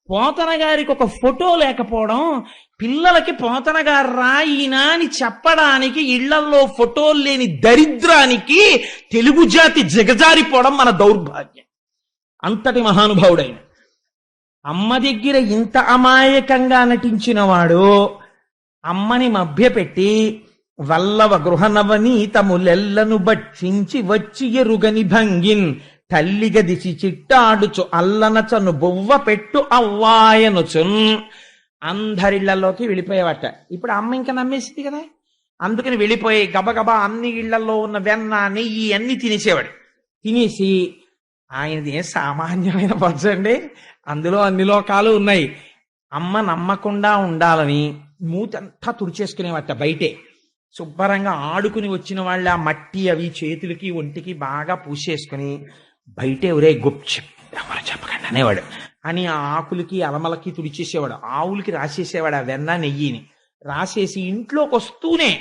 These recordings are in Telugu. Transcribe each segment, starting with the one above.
పోతన గారికి ఒక ఫోటో లేకపోవడం, పిల్లలకి పోతన గారు రాయినా అని చెప్పడానికి ఇళ్లల్లో ఫోటోలు లేని దరిద్రానికి తెలుగు జాతి దిగజారిపోవడం మన దౌర్భాగ్యం. అంతటి మహానుభావుడైన అమ్మ దగ్గర ఇంత అమాయకంగా నటించిన వాడు అమ్మని మభ్యపెట్టి వల్లవ గృహనవనీతములెల్లను భక్షించి వచ్చి ఎరుగని భంగిన్ తల్లిగదిసి చిట్టాడుచు అల్లనచను బొవ్వ పెట్టు అవ్వాయనుచున్. అందరిళ్లలోకి వెళ్ళిపోయేవాట. ఇప్పుడు అమ్మ ఇంకా నమ్మేసింది కదా, అందుకని వెళ్ళిపోయి గబగబా అన్ని ఇళ్లలో ఉన్న వెన్న నెయ్యి అన్ని తినేసేవాడు. తినేసి ఆయనది ఏం సామాన్యమైన పచ్చండి, అందులో అన్ని లోకాలు ఉన్నాయి. అమ్మ నమ్మకుండా ఉండాలని మూతంతా తుడిచేసుకునేవాట. బయటే శుభ్రంగా ఆడుకుని వచ్చిన వాళ్ళు ఆ మట్టి అవి చేతులకి ఒంటికి బాగా పూసేసుకుని బయటే ఒరే ఎవరు చెప్పకండి అనేవాడు అని ఆ ఆకులకి అలమలకి తుడిచేసేవాడు. ఆవులకి రాసేసేవాడు ఆ వెన్న నెయ్యిని. రాసేసి ఇంట్లోకి వస్తూనే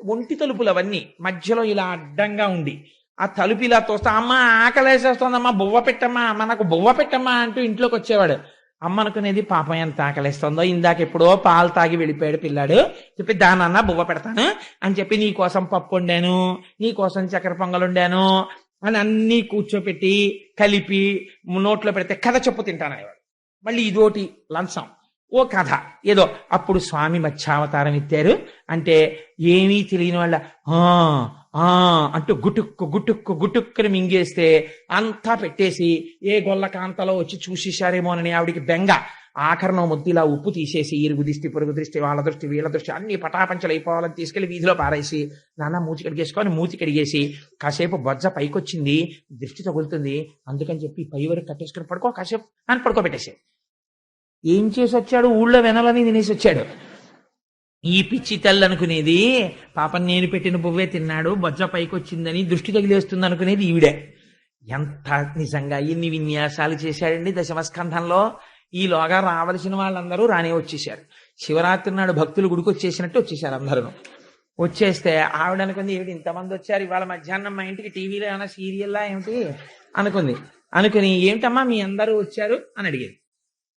ఒంటి తలుపులు అవన్నీ మధ్యలో ఇలా అడ్డంగా ఉండి ఆ తలుపు ఇలా తోస్తా, అమ్మ ఆకలేసేస్తోందమ్మా బువ్వ పెట్టమ్మా, అమ్మ నాకు బువ్వ పెట్టమ్మా అంటూ ఇంట్లోకి వచ్చేవాడు. అమ్మ అనుకునేది పాపం ఎంత ఆకలిస్తుందో, ఇందాక ఎప్పుడో పాలు తాగి వెళ్ళిపోయాడు పిల్లాడు, చెప్పి దానన్నా బువ్వ పెడతాను అని చెప్పి నీ కోసం పప్పు వండాను, నీ కోసం చక్కెర పొంగలు వండాను అని అన్నీ కూర్చోపెట్టి కలిపి నోట్లో పెడితే కథ చెప్పు తింటాను అనేవాడు. మళ్ళీ ఇదోటి లంచం, ఓ కథ ఏదో. అప్పుడు స్వామి మత్స్యావతారం ఎత్తారు అంటే ఏమీ తెలియని వాళ్ళ అంటూ గుటుక్కుని మింగేస్తే అంతా పెట్టేసి ఏ గొల్ల కాంతలో వచ్చి చూసేశారేమోనని ఆవిడికి బెంగ. ఆఖరణం ముద్దిలా ఉప్పు తీసేసి ఇరుగు దృష్టి పొరుగు దృష్టి వాళ్ళ దృష్టి వీళ్ళ దృష్టి అన్ని పటాపంచలు అయిపోవాలని తీసుకెళ్లి వీధిలో పారేసి నాన్న మూతి కడిగేసుకొని మూతి కడిగేసి కాసేపు బొజ్జ పైకొచ్చింది దృష్టి తగులుతుంది అందుకని చెప్పి పై వరకు కట్టేసుకుని పడుకో కాసేపు అని పడుకోబెట్టేసి ఏం చేసి వచ్చాడు, ఊళ్ళో వెనలని తినేసి వచ్చాడు. ఈ పిచ్చి తల్లి అనుకునేది పాపం నేను పెట్టిన బువ్వే తిన్నాడు బొజ్జ పైకి వచ్చిందని దృష్టి తగిలేస్తుంది అనుకునేది ఈవిడే. ఎంత నిజంగా ఎన్ని విన్యాసాలు చేశాడండి దశమస్కంధంలో. ఈలోగా రావలసిన వాళ్ళందరూ రానే వచ్చేసారు. శివరాత్రి నాడు భక్తులు గుడికి వచ్చేసినట్టు వచ్చేసారు అందరూ. వచ్చేస్తే ఆవిడ అనుకుంది ఏమిటి ఇంతమంది వచ్చారు ఇవాళ మధ్యాహ్నం మా ఇంటికి టీవీలో ఏమైనా సీరియల్లా ఏమిటి అనుకుని ఏమిటమ్మా మీ అందరూ వచ్చారు అని అడిగేది.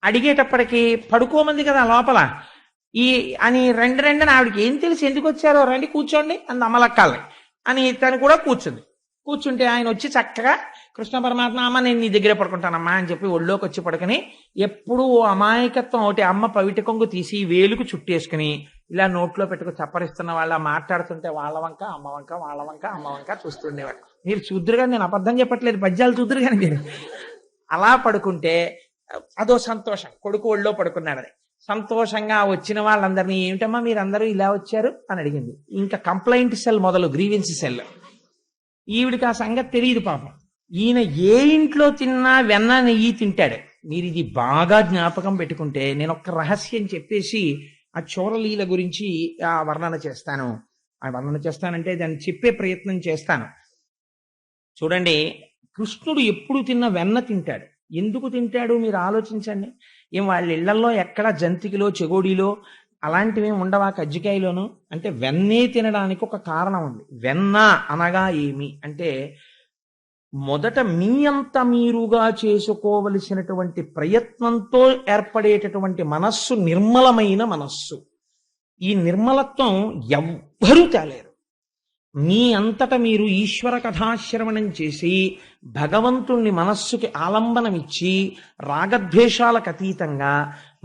అడిగేటప్పటికి పడుకోమంది కదా లోపల అని రెండని ఆవిడకి ఏం తెలిసి ఎందుకు వచ్చారో రండి కూర్చోండి అంది అమ్మలక్కాలని అని తను కూడా కూర్చుంటే ఆయన వచ్చి చక్కగా కృష్ణ పరమాత్మ అమ్మ నేను నీ దగ్గరే పడుకుంటానమ్మా అని చెప్పి ఒళ్ళోకి వచ్చి పడుకుని ఎప్పుడూ అమాయకత్వం ఒకటి అమ్మ పవిట కొంగు తీసి వేలుకు చుట్టేసుకుని ఇలా నోట్లో పెట్టుకు చప్పరిస్తున్న వాళ్ళ మాట్లాడుతుంటే వాళ్ళ వంక అమ్మ వంక చూస్తుండేవాడు. మీరు చూద్దరుగా, నేను అబద్ధం చెప్పట్లేదు, పద్యాలు చూద్దరు కానీ మీరు అలా పడుకుంటే అదో సంతోషం. కొడుకు ఒళ్ళో పడుకున్నాడని సంతోషంగా వచ్చిన వాళ్ళందరినీ ఏమిటమ్మా మీరందరూ ఇలా వచ్చారు అని అడిగింది. ఇంకా కంప్లైంట్ సెల్ మొదలు గ్రీవెన్స్ సెల్. ఈవిడికి ఆ సంగతి తెలియదు పాపం. ఈయన ఏ ఇంట్లో తిన్నా వెన్న నెయ్యి తింటాడు. మీరు ఇది బాగా జ్ఞాపకం పెట్టుకుంటే నేను ఒక రహస్యం చెప్పేసి ఆ చోరలీల గురించి వర్ణన చేస్తానంటే దాన్ని చెప్పే ప్రయత్నం చేస్తాను. చూడండి, కృష్ణుడు ఎప్పుడు తిన్న వెన్న తింటాడు. ఎందుకు తింటాడు మీరు ఆలోచించండి. ఏం వాళ్ళ ఇళ్లలో ఎక్కడ జంతికిలో చెగోడీలో అలాంటివి ఉండవా కజ్జికాయలోను? అంటే వెన్నే తినడానికి ఒక కారణం ఉంది. వెన్న అనగా ఏమి అంటే మొదట మీ అంత మీరుగా చేసుకోవలసినటువంటి ప్రయత్నంతో ఏర్పడేటటువంటి మనస్సు నిర్మలమైన మనస్సు. ఈ నిర్మలత్వం ఎవ్వరూ తేలేరు. మీ అంతట మీరు ఈశ్వర కథాశ్రవణం చేసి భగవంతుణ్ణి మనస్సుకి ఆలంబనమిచ్చి రాగద్వేషాలకు అతీతంగా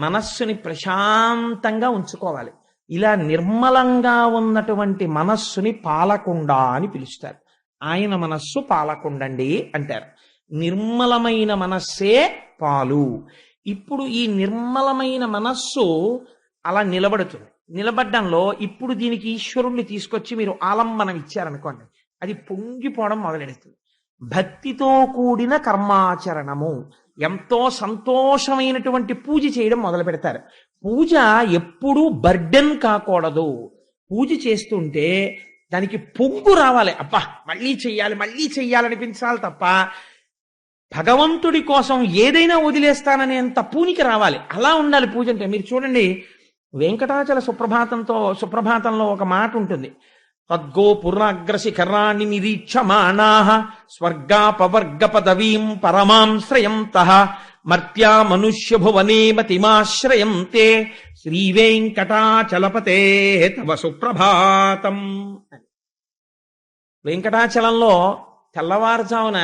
మనస్సుని ప్రశాంతంగా ఉంచుకోవాలి. ఇలా నిర్మలంగా ఉన్నటువంటి మనస్సుని పాలకుండ అని పిలుస్తారు. ఆయన మనస్సు పాలకుండండి అంటారు. నిర్మలమైన మనస్సే పాలు. ఇప్పుడు ఈ నిర్మలమైన మనస్సు అలా నిలబడ్డంలో ఇప్పుడు దీనికి ఈశ్వరుణ్ణి తీసుకొచ్చి మీరు ఆలంబనం ఇచ్చారనుకోండి, అది పొంగిపోవడం మొదలెడుతుంది. భక్తితో కూడిన కర్మాచరణము, ఎంతో సంతోషమైనటువంటి పూజ చేయడం మొదలు పెడతారు. పూజ ఎప్పుడూ బర్డెన్ కాకూడదు. పూజ చేస్తుంటే దానికి పొంగు రావాలి. అబ్బా మళ్ళీ చెయ్యాలనిపించాలి తప్ప భగవంతుడి కోసం ఏదైనా వదిలేస్తాననేంత పూనికి రావాలి. అలా ఉండాలి పూజ అంటే. మీరు చూడండి, వెంకటాచల సుప్రభాతంలో ఒక మాట ఉంటుంది. తద్గోపురాగ్రశిఖరాన్ని నిరీక్షమాణాః స్వర్గాపవర్గ పదవీం పరమాం శ్రయంతః మర్త్యా మనుష్య భువనే మతిమాశ్రయంతే శ్రీవేంకటాచలపతే తవ సుప్రభాతం. వెంకటాచలంలో తెల్లవారుజామున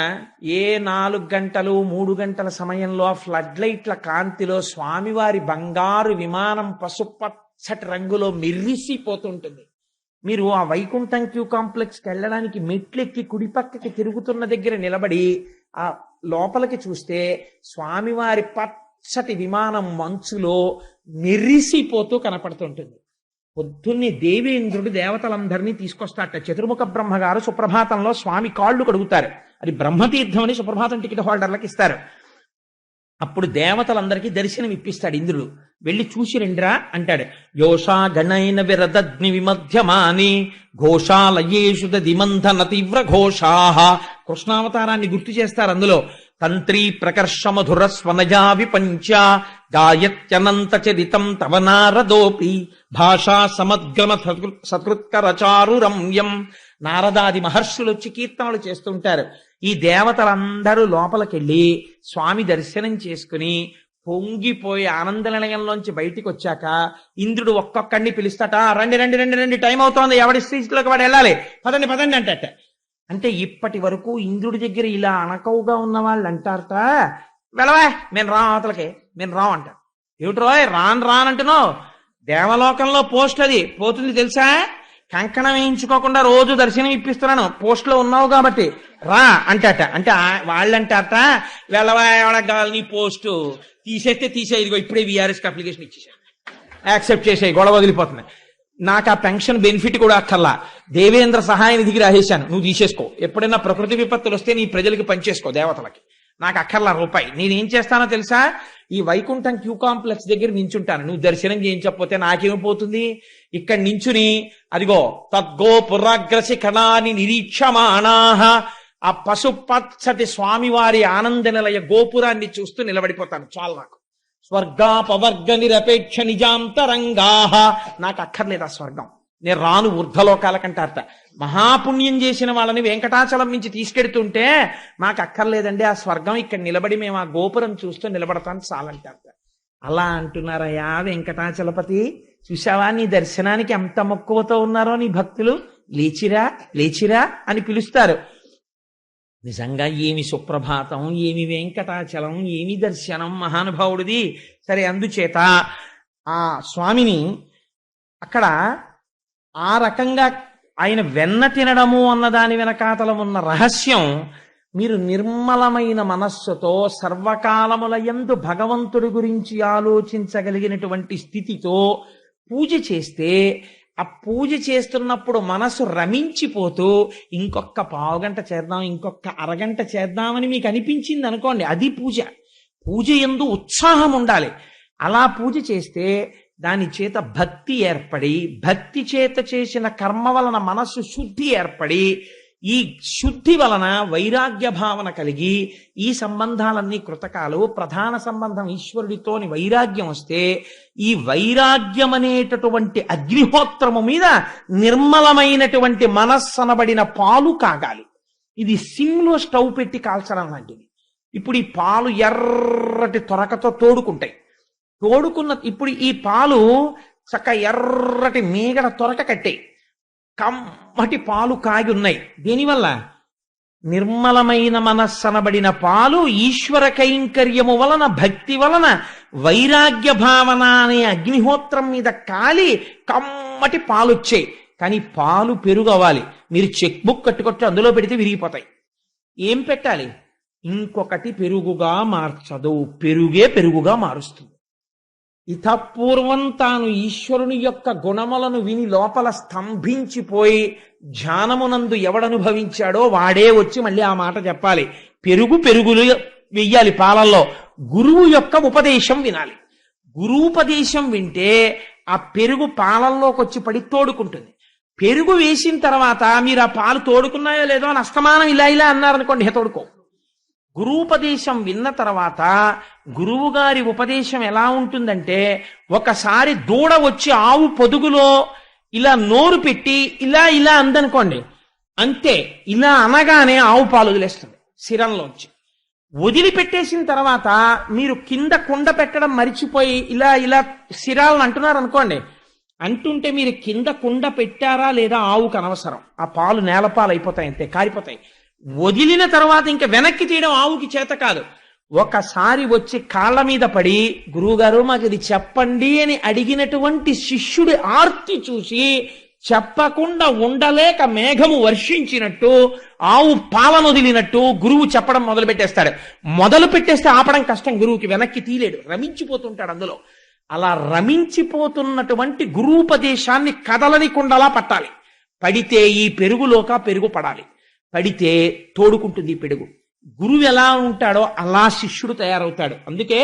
4 గంటలు 3 గంటల సమయంలో ఆ ఫ్లడ్ లైట్ల కాంతిలో స్వామివారి బంగారు విమానం పసుపచ్చటి రంగులో మెరిసిపోతుంటుంది. మీరు ఆ వైకుంఠం క్యూ కాంప్లెక్స్కి వెళ్ళడానికి మెట్లెక్కి కుడిపక్కకి తిరుగుతున్న దగ్గర నిలబడి ఆ లోపలికి చూస్తే స్వామివారి పచ్చటి విమానం మంచులో మెరిసిపోతూ కనపడుతుంటుంది. పొద్దున్నే దేవేంద్రుడు దేవతలందరినీ తీసుకొస్తాట. చతుర్ముఖ బ్రహ్మగారు సుప్రభాతంలో స్వామి కాళ్ళు కడుగుతారు. అది బ్రహ్మతీర్థం అని సుప్రభాతం టికెట్ హోల్డర్లకు ఇస్తారు. అప్పుడు దేవతలందరికీ దర్శనం ఇప్పిస్తాడు ఇంద్రుడు. వెళ్ళి చూసి రండిరా అంటాడు. యోషా గణైన విరదగ్ని విమధ్యమాని ఘోషాలయేషు దిమంధన తీవ్ర ఘోషాః. కృష్ణావతారాన్ని గుర్తు చేస్తారు అందులో. తంత్రీ ప్రకర్ష మధుర స్వనజా విపంచ గాయత్యనంత చరితం తవ నారదోపి భాషా సమద్గమ సత్కృత్కరచారు రమ్యం. నారదాది మహర్షులు వచ్చి కీర్తనలు చేస్తుంటారు. ఈ దేవతలందరూ లోపలికెళ్ళి స్వామి దర్శనం చేసుకుని పొంగిపోయి ఆనంద నిలయంలోంచి బయటికి వచ్చాక ఇంద్రుడు ఒక్కొక్కడిని పిలుస్తాట. రండి రండి రండి రండి, టైం అవుతోంది, ఎవడి స్ట్రీట్లోకి వాడు వెళ్ళాలి, పదండి పదండి అంటట. అంటే ఇప్పటి వరకు ఇంద్రుడి దగ్గర ఇలా అనకవుగా ఉన్న వాళ్ళు అంటారట, వెళ్ళవా నేను రా అవతలకి, నేను రా అంటారు. ఏమిటి రోయ్ రానంటున్నావు? దేవలోకంలో పోస్ట్ అది పోతుంది తెలుసా? కంకణం వేయించుకోకుండా రోజు దర్శనం ఇప్పిస్తున్నాను, పోస్ట్ లో ఉన్నావు కాబట్టి రా అంటాట. అంటే వాళ్ళంటారట, వెళ్ళవా ఎవడకు కావాలి నీ పోస్టు, తీసేస్తే తీసే, ఇదిగో ఇప్పుడే విఆర్ఎస్కి అప్లికేషన్ ఇచ్చేసాను, యాక్సెప్ట్ చేసే, గొడవ వదిలిపోతుంది. నాకు ఆ పెన్షన్ బెనిఫిట్ కూడా అక్కర్లా, దేవేంద్ర సహాయ నిధికి రాసేశాను, నువ్వు తీసేసుకో. ఎప్పుడైనా ప్రకృతి విపత్తులు వస్తే నీ ప్రజలకి పనిచేసుకో, దేవతలకి, నాకు అక్కర్లా రూపాయి. నేనేం చేస్తానో తెలుసా? ఈ వైకుంఠం క్యూ కాంప్లెక్స్ దగ్గర నించుంటాను. నువ్వు దర్శనం చేయించకపోతే నాకేమైపోతుంది? ఇక్కడ నించుని అదిగో తద్గోపురాగ్రశిఖరాన్ని నిరీక్షమాణాః, ఆ పసుపచ్చటి స్వామివారి ఆనంద నిలయ గోపురాన్ని చూస్తూ నిలబడిపోతాను. చాలు నాకు. స్వర్గాపవర్గ నిరపేక్ష నిజాంతరంగాః, నాకు అక్కర్లేదు ఆ స్వర్గం, నేను రాను ఊర్ధ్వలోకాల కంటారట. మహాపుణ్యం చేసిన వాళ్ళని వెంకటాచలం నుంచి తీసుకెడుతుంటే నాకు అక్కర్లేదండి ఆ స్వర్గం, ఇక్కడ నిలబడి మేము ఆ గోపురం చూస్తూ నిలబడతాను చాలంటారట. అలా అంటున్నారయ్యా వెంకటాచలపతి, చూసావా నీ దర్శనానికి ఎంత మక్కువతో ఉన్నారో నీ భక్తులు, లేచిరా లేచిరా అని పిలుస్తారు. నిజంగా ఏమి సుప్రభాతం, ఏమి వెంకటాచలం, ఏమి దర్శనం మహానుభావుడిది. సరే, అందుచేత ఆ స్వామిని అక్కడ ఆ రకంగా ఆయన వెన్న తినడము అన్నదాని వెనకాతల ఉన్న రహస్యం, మీరు నిర్మలమైన మనస్సుతో సర్వకాలముల యందు భగవంతుడి గురించి ఆలోచించగలిగినటువంటి స్థితితో పూజ చేస్తే, ఆ పూజ చేస్తున్నప్పుడు మనసు రమించిపోతూ ఇంకొక పావుగంట చేద్దాం, ఇంకొక అరగంట చేద్దామని మీకు అనిపించింది అనుకోండి, అది పూజ. పూజ యందు ఉత్సాహం ఉండాలి. అలా పూజ చేస్తే దాని చేత భక్తి ఏర్పడి, భక్తి చేత చేసిన కర్మ వలన మనస్సు శుద్ధి ఏర్పడి, ఈ శుద్ధి వలన వైరాగ్య భావన కలిగి ఈ సంబంధాలన్నీ కృతకాలు. ప్రధాన సంబంధం ఈశ్వరుడితోని వైరాగ్యం వస్తే ఈ వైరాగ్యం అనేటటువంటి అగ్నిహోత్రము మీద నిర్మలమైనటువంటి మనస్సనబడిన పాలు కాగాలి. ఇది సిమ్లో స్టవ్ పెట్టి కాల్చడం లాంటిది. ఇప్పుడు ఈ పాలు ఎర్రటి తొరకతో తోడుకుంటాయి. ఇప్పుడు ఈ పాలు చక్క ఎర్రటి మేగడ తొరక కట్టాయి, కమ్మటి పాలు కాగి ఉన్నాయి. దేనివల్ల? నిర్మలమైన మనస్సనబడిన పాలు ఈశ్వర కైంకర్యము వలన, భక్తి వలన, వైరాగ్య భావన అనే అగ్నిహోత్రం మీద కాలి కమ్మటి పాలు వచ్చాయి. కానీ పాలు పెరుగు అవ్వాలి. మీరు చెక్ బుక్ కట్టుకొచ్చి అందులో పెడితే విరిగిపోతాయి. ఏం పెట్టాలి? ఇంకొకటి పెరుగుగా మార్చదు, పెరుగే పెరుగుగా మారుస్తుంది. ఇతపూర్వం తాను ఈశ్వరుని యొక్క గుణములను విని లోపల స్తంభించిపోయి ధ్యానమునందు ఎవడనుభవించాడో వాడే వచ్చి మళ్ళీ ఆ మాట చెప్పాలి. పెరుగులు వెయ్యాలి పాలల్లో. గురువు యొక్క ఉపదేశం వినాలి. గురూపదేశం వింటే ఆ పెరుగు పాలల్లోకి వచ్చి పడి తోడుకుంటుంది. పెరుగు వేసిన తర్వాత మీరు ఆ పాలు తోడుకున్నాయో లేదో అని అస్తమానం ఇలా ఇలా అన్నారనుకోండి, తోడుకో. గురూపదేశం విన్న తర్వాత గురువు గారి ఉపదేశం ఎలా ఉంటుందంటే, ఒకసారి దూడ వచ్చి ఆవు పొదుగులో ఇలా నోరు పెట్టి ఇలా ఇలా అందనుకోండి, అంతే. ఇలా అనగానే ఆవు పాలు వదిలేస్తుంది శిరంలోంచి. వదిలిపెట్టేసిన తర్వాత మీరు కింద కుండ పెట్టడం మరిచిపోయి ఇలా ఇలా శిరాలను అంటున్నారు అనుకోండి, అంటుంటే మీరు కింద కుండ పెట్టారా లేదా ఆవుకు అనవసరం. ఆ పాలు నేలపాలు అయిపోతాయి, అంతే, కారిపోతాయి. వదిలిన తర్వాత ఇంకా వెనక్కి తీయడం ఆవుకి చేత కాదు. ఒకసారి వచ్చి కాళ్ళ మీద పడి గురువుగారు మాకు ఇది చెప్పండి అని అడిగినటువంటి శిష్యుడి ఆర్తి చూసి చెప్పకుండా ఉండలేక మేఘము వర్షించినట్టు ఆవు పాలను వదిలినట్టు గురువు చెప్పడం మొదలు పెట్టేస్తాడు. మొదలు పెట్టేస్తే ఆపడం కష్టం గురువుకి, వెనక్కి తీలేడు, రమించిపోతుంటాడు అందులో. అలా రమించిపోతున్నటువంటి గురూపదేశాన్ని కదలనికుండలా పట్టాలి. పడితే ఈ పెరుగులోక పెరుగు పడాలి, పడితే తోడుకుంటుంది ఈ పెరుగు. గురువు ఎలా ఉంటాడో అలా శిష్యుడు తయారవుతాడు. అందుకే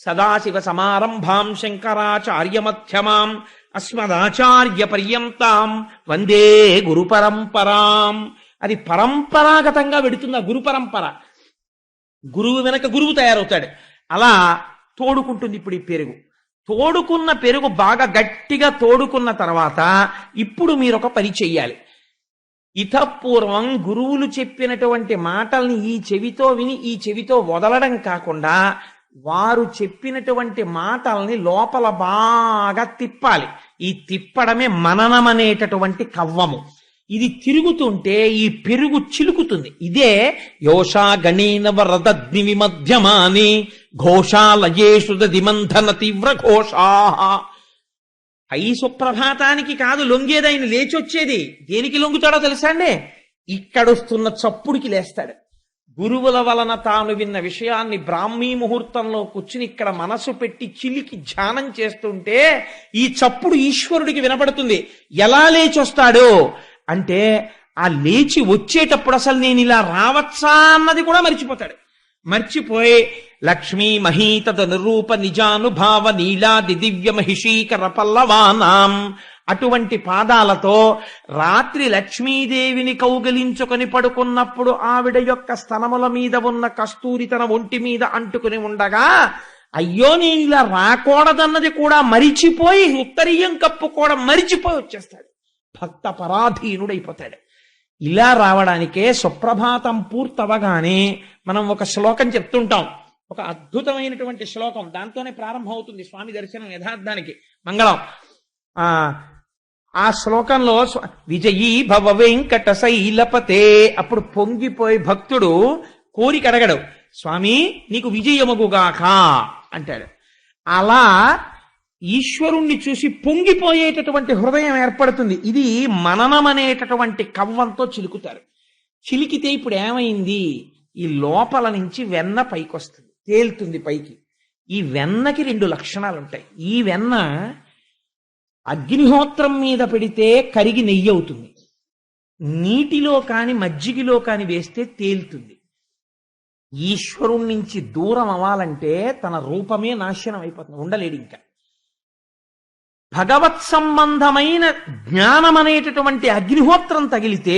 సదాశివ సమారంభాం శంకరాచార్య మధ్యమాం అస్మదాచార్య పర్యంతాం వందే గురు పరంపరాం. అది పరంపరాగతంగా వెడుతుంది ఆ గురు పరంపర. గురువు వెనక గురువు తయారవుతాడు. అలా తోడుకుంటుంది ఇప్పుడు ఈ పెరుగు. తోడుకున్న పెరుగు బాగా గట్టిగా తోడుకున్న తర్వాత ఇప్పుడు మీరు ఒక పని చెయ్యాలి. ఇతపూర్వం గురువులు చెప్పినటువంటి మాటల్ని ఈ చెవితో విని ఈ చెవితో వదలడం కాకుండా వారు చెప్పినటువంటి మాటల్ని లోపల బాగా తిప్పాలి. ఈ తిప్పడమే మననం అనేటటువంటి కవ్వము. ఇది తిరుగుతుంటే ఈ పెరుగు చిలుకుతుంది. ఇదే యోషా గణేన వరదగ్ని విమధ్యమాని ఘోషాలయేషు దిమంధన తీవ్ర ఘోషా. పై సుప్రభాతానికి కాదు లొంగేది, ఆయన లేచొచ్చేది. దేనికి లొంగుతాడో తెలుసా అండి? ఇక్కడొస్తున్న చప్పుడికి లేస్తాడు. గురువుల వలన తాను విన్న విషయాన్ని బ్రాహ్మీ ముహూర్తంలో కూర్చుని ఇక్కడ మనసు పెట్టి చిలికి ధ్యానం చేస్తుంటే ఈ చప్పుడు ఈశ్వరుడికి వినపడుతుంది. ఎలా లేచొస్తాడు అంటే ఆ లేచి వచ్చేటప్పుడు అసలు నేను ఇలా రావచ్చా అన్నది కూడా మర్చిపోతాడు. మర్చిపోయి లక్ష్మీ మహీతద నిరూప నిజానుభావ నీలాది దివ్య మహిషీకర పల్లవానాం అటువంటి పాదాలతో రాత్రి లక్ష్మీదేవిని కౌగిలించుకొని పడుకున్నప్పుడు ఆవిడ యొక్క స్తనముల మీద ఉన్న కస్తూరి తన ఒంటి మీద అంటుకుని ఉండగా అయ్యో నేను ఇలా రాకూడదన్నది కూడా మరిచిపోయి ఉత్తరీయం కప్పుకోవడం మరిచిపోయి వచ్చేస్తాడు. భక్త పరాధీనుడైపోతాడు. ఇలా రావడానికే సుప్రభాతం పూర్తవగానే మనం ఒక శ్లోకం చెప్తుంటాం. ఒక అద్భుతమైనటువంటి శ్లోకం, దాంతోనే ప్రారంభం అవుతుంది స్వామి దర్శనం యథార్థానికి మంగళం. ఆ శ్లోకంలో విజయీ భవ వెంకట శైలపతే, అప్పుడు పొంగిపోయి భక్తుడు కోరిక అడగడు, స్వామి నీకు విజయమగుగాక అంటాడు. అలా ఈశ్వరుణ్ణి చూసి పొంగిపోయేటటువంటి హృదయం ఏర్పడుతుంది. ఇది మననం అనేటటువంటి కవ్వంతో చిలుకుతారు. చిలికితే ఇప్పుడు ఏమైంది, ఈ లోపల నుంచి వెన్న పైకొస్తుంది, తేలుతుంది పైకి. ఈ వెన్నకి 2 లక్షణాలు ఉంటాయి. ఈ వెన్న అగ్నిహోత్రం మీద పెడితే కరిగి నెయ్యి అవుతుంది, నీటిలో కాని మజ్జిగలో కాని వేస్తే తేలుతుంది. ఈశ్వరుడి నుంచి దూరం అవ్వాలంటే తన రూపమే నాశనం అయిపోతుంది, ఉండలేడు ఇంకా. భగవత్ సంబంధమైన జ్ఞానం అనేటటువంటి అగ్నిహోత్రం తగిలితే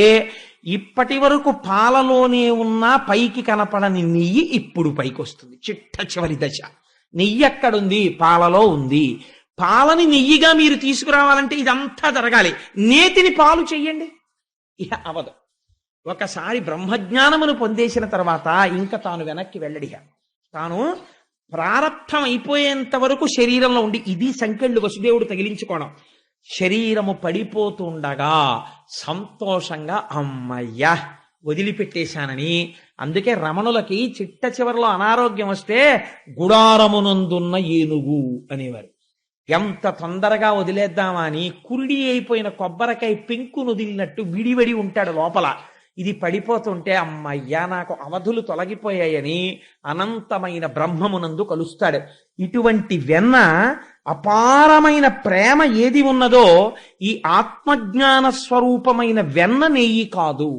ఇప్పటి వరకు పాలలోనే ఉన్న పైకి కనపడని నెయ్యి ఇప్పుడు పైకి వస్తుంది. చిట్ట చివరి దశ. నెయ్యి ఎక్కడుంది? పాలలో ఉంది. పాలని నెయ్యిగా మీరు తీసుకురావాలంటే ఇదంతా జరగాలి. నేతిని పాలు చెయ్యండి, ఇక అవదు. ఒకసారి బ్రహ్మజ్ఞానమును పొందేసిన తర్వాత ఇంకా తాను వెనక్కి వెళ్ళడిగా. తాను ప్రారబ్ధం అయిపోయేంత వరకు శరీరంలో ఉండి, ఇది సంకెళ్ళు వసుదేవుడు తగిలించుకోవడం. శరీరము పడిపోతుండగా సంతోషంగా అమ్మయ్యా వదిలిపెట్టేశానని. అందుకే రమణులకి చిట్ట చివరిలో అనారోగ్యం వస్తే గుడారమునందున్న ఏనుగు అనేవారు. ఎంత తొందరగా వదిలేద్దామా అని కురిడి అయిపోయిన కొబ్బరికాయ పెంకు వదిలినట్టు విడివడి ఉంటాడు లోపల. ఇది పడిపోతుంటే అమ్మయ్యా నాకు అవధులు తొలగిపోయాయని అనంతమైన బ్రహ్మమునందు కలుస్తాడు. ఇటువంటి వెన్న, అపారమైన ప్రేమ ఏది ఉన్నదో ఈ ఆత్మజ్ఞాన స్వరూపమైన వెన్న నెయ్యి కాదు.